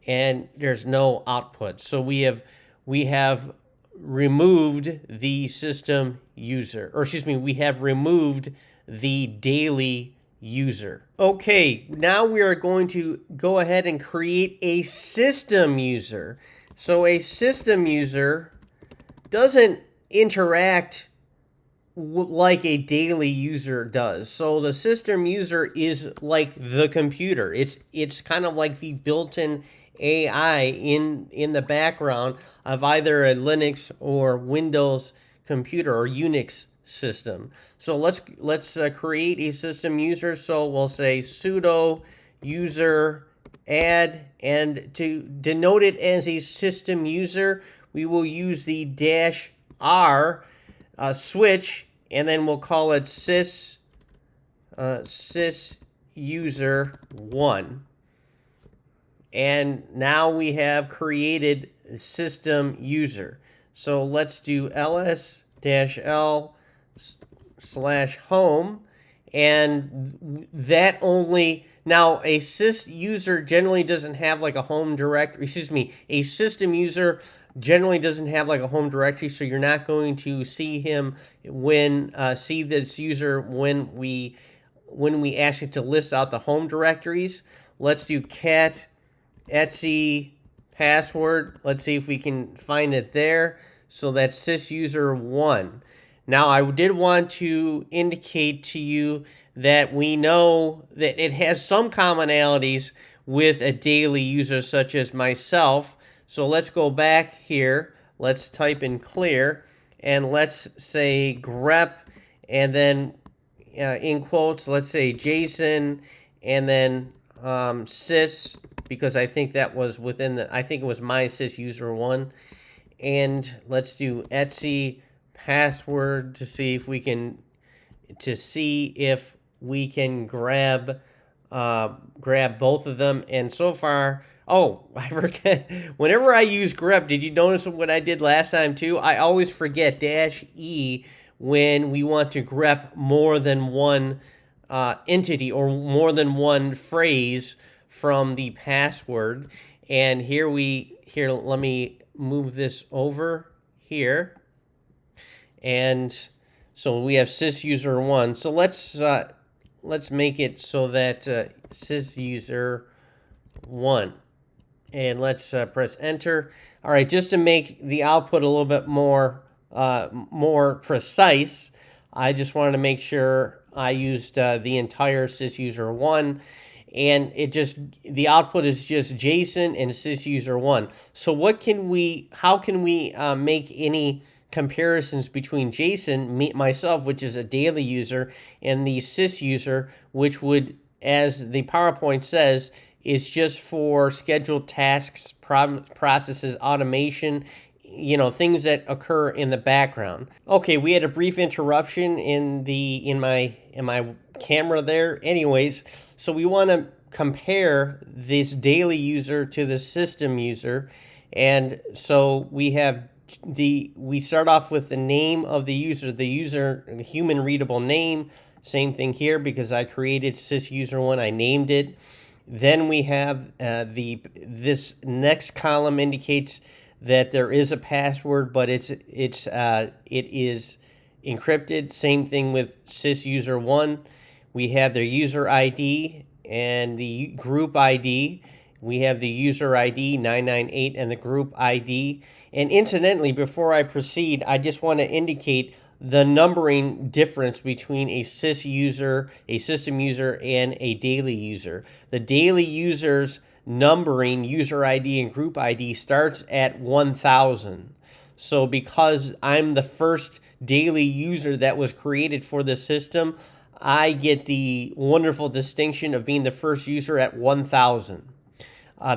and there's no output. So we have we have removed the system user, or excuse me, we have removed the daily user. Okay, now we are going to go ahead and create a system user. So a system user doesn't interact like a daily user does. So the system user is like the computer. It's kind of like the built-in AI in the background of either a Linux or Windows computer or Unix system. So let's create a system user. So we'll say sudo user add, and to denote it as a system user, we will use the -R switch, and then we'll call it sys user 1. And now we have created system user. So let's do ls-l/home, and that only, now a sys user generally doesn't have like a home directory, excuse me, a system user generally doesn't have like a home directory, so you're not going to see him see this user when we ask it to list out the home directories. Let's do cat etc password. Let's see if we can find it there. So that's sysuser1. Now, I did want to indicate to you that we know that it has some commonalities with a daily user such as myself. So let's go back here. Let's type in clear, and let's say grep, and then in quotes, let's say Jason, and then sys, because I think that was within I think it was my sysuser1. And let's do etc password to see if we can grab both of them. And so far, oh, I forget. Whenever I use grep, did you notice what I did last time too? I always forget -E when we want to grep more than one entity or more than one phrase from the password. And here let me move this over here. And so we have sysuser1. So let's make it so that sysuser1, and let's press enter. All right, just to make the output a little bit more precise, I just wanted to make sure I used the entire sysuser1, and the output is just Jason and sysuser1. So how can we make any comparisons between Jason, myself, which is a daily user, and the sys user, which would, as the PowerPoint says, is just for scheduled tasks, processes, automation, things that occur in the background. Okay, we had a brief interruption in my camera there. Anyways, so we want to compare this daily user to the system user, and so we start off with the name of the user human readable name. Same thing here, because I created sysuser1, I named it. Then we have this next column indicates that there is a password, but it is encrypted. Same thing with sysuser1. We have their user ID and the group ID. We have the user ID 998 and the group ID. And incidentally, before I proceed, I just want to indicate the numbering difference between a sys user, a system user, and a daily user. The daily user's numbering, user ID and group ID, starts at 1000. So because I'm the first daily user that was created for the system, I get the wonderful distinction of being the first user at 1000.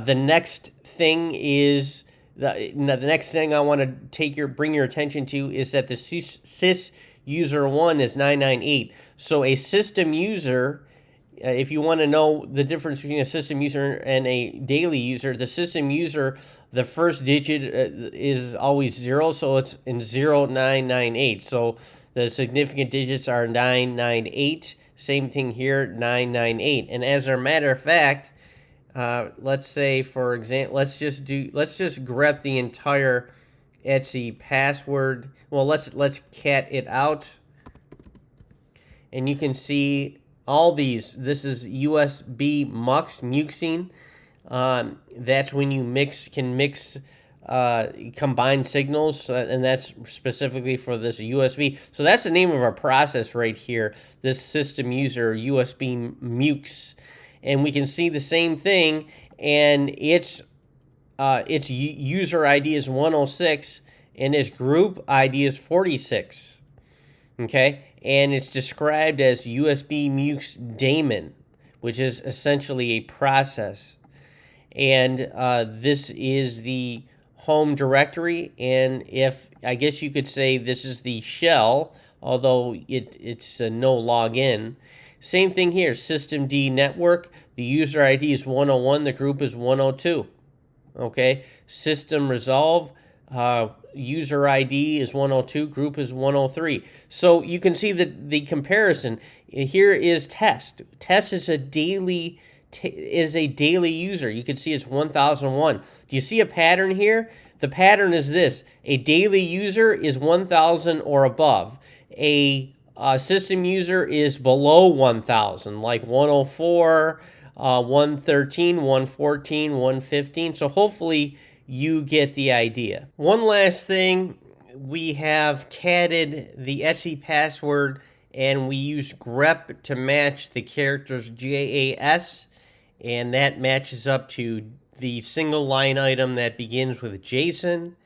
The next thing is the next thing I want to bring your attention to is that the sys user 1 is 998. So a system user, if you want to know the difference between a system user and a daily user, the system user, the first digit is always 0, so it's in 0998. So the significant digits are 998. Same thing here, 998. And as a matter of fact, let's say, for example, let's just grep the entire Etsy password. Well, let's cat it out, and you can see all these. This is USB muxing. That's when you can mix combined signals, and that's specifically for this USB. So that's the name of our process right here, this system user USB mux. And we can see the same thing, and its user ID is 106, and its group ID is 46. Okay, and it's described as USB mux daemon, which is essentially a process. And this is the home directory, and if I guess you could say this is the shell, although it's no login. Same thing here, system D network. The user ID is 101. The group is 102. Okay, system resolve. User ID is 102. Group is 103. So you can see the comparison. Here is test. Test is a daily user. You can see it's 1001. Do you see a pattern here? The pattern is this: a daily user is 1000 or above. A system user is below 1000, like 104, 113, 114, 115. So hopefully you get the idea. One last thing, we have catted the Etsy password, and we use grep to match the characters JAS, and that matches up to the single line item that begins with Jason.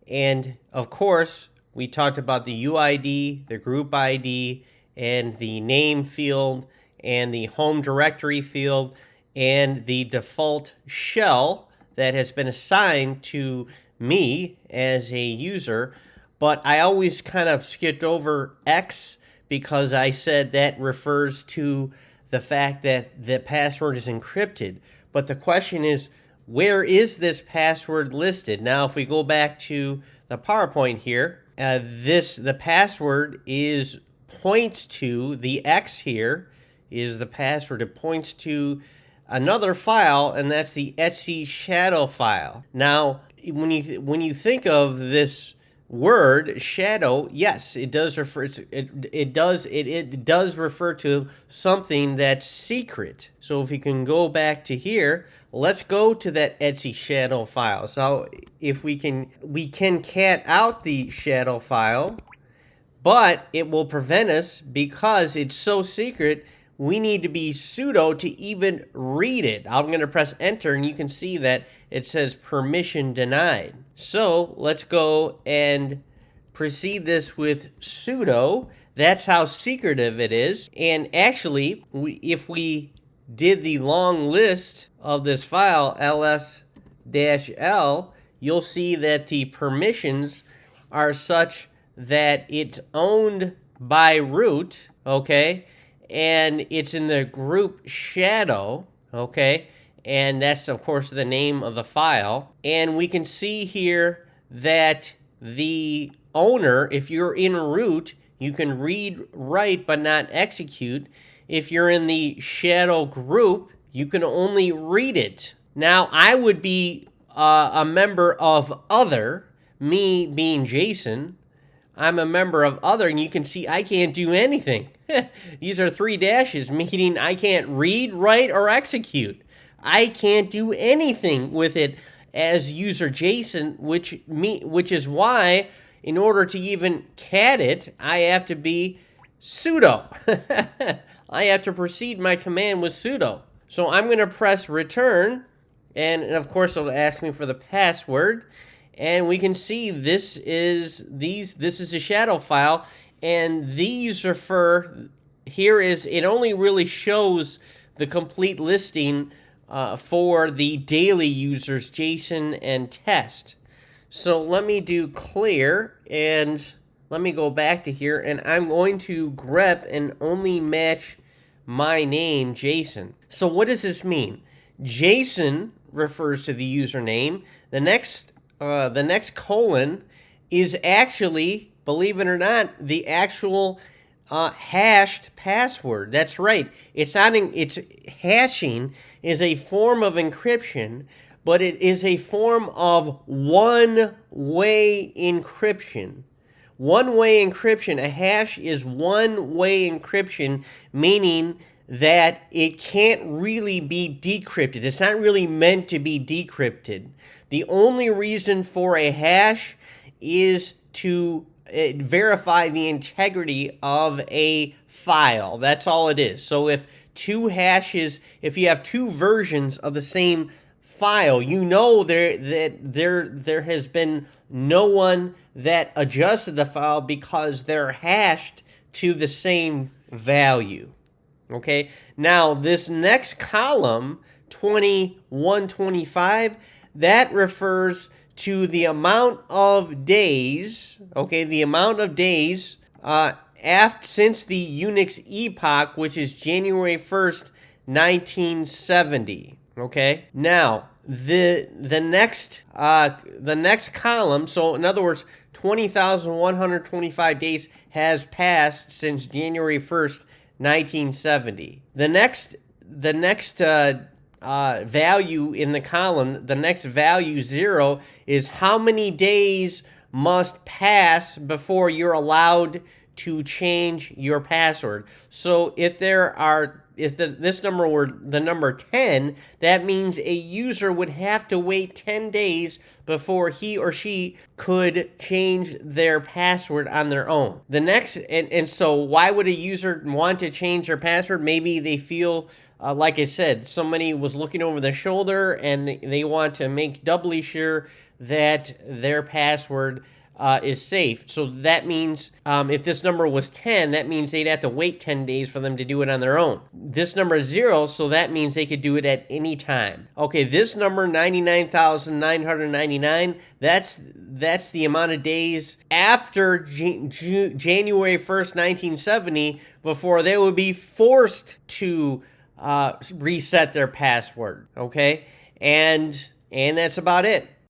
And of course, we talked about the UID, the group ID, and the name field, and the home directory field, and the default shell that has been assigned to me as a user. But I always kind of skipped over X because I said that refers to the fact that the password is encrypted. But the question is, where is this password listed? Now, if we go back to the PowerPoint here, the password points to the X here is the password. It points to another file, and that's the Etsy shadow file. Now, when you think of this word shadow, yes, it does refer to something that's secret. So if we can go back to here, let's go to that Etsy shadow file. So if we can cat out the shadow file, but it will prevent us because it's so secret. We need to be sudo to even read it. I'm going to press enter, and you can see that it says permission denied. So let's go and proceed this with sudo. That's how secretive it is. And actually, if we did the long list of this file, ls-l, you'll see that the permissions are such that it's owned by root, okay? And it's in the group shadow, okay? And that's, of course, the name of the file. And we can see here that the owner, if you're in root, you can read, write, but not execute. If you're in the shadow group, you can only read it. Now, I would be a member of other, me being Jason. I'm a member of other, and you can see I can't do anything. These are 3 dashes, meaning I can't read, write, or execute. I can't do anything with it as user Jason, which is why, in order to even cat it, I have to be sudo. I have to proceed my command with sudo. So I'm going to press return, and of course it'll ask me for the password. And we can see this is a shadow file, and these refer, it only really shows the complete listing for the daily users, Jason and Test. So let me do clear, and let me go back to here, and I'm going to grep and only match my name, Jason. So what does this mean? Jason refers to the username. The next colon is actually, believe it or not, the actual hashed password. That's right. It's hashing is a form of encryption, but it is a form of one-way encryption. One-way encryption, a hash is one-way encryption, meaning that it can't really be decrypted. It's not really meant to be decrypted. The only reason for a hash is to verify the integrity of a file. That's all it is. So if if you have two versions of the same file, you know there has been no one that adjusted the file because they're hashed to the same value. Okay, now this next column, 2125, that refers to the amount of days, okay, the amount of days since the Unix epoch, which is January 1st, 1970. Okay, now the next column, so in other words, 20,125 days has passed since January 1st, 1970. The next value in the column, the next value 0, is how many days must pass before you're allowed to change your password. So if this number were the number 10, that means a user would have to wait 10 days before he or she could change their password on their own. The next, and so why would a user want to change their password? Maybe they feel, like I said, somebody was looking over their shoulder and they want to make doubly sure that their password is safe. So that means if this number was 10, that means they'd have to wait 10 days for them to do it on their own. This number is 0, so that means they could do it at any time. Okay, this number, 99,999, that's the amount of days after January 1st, 1970, before they would be forced to reset their password. Okay, and that's about it.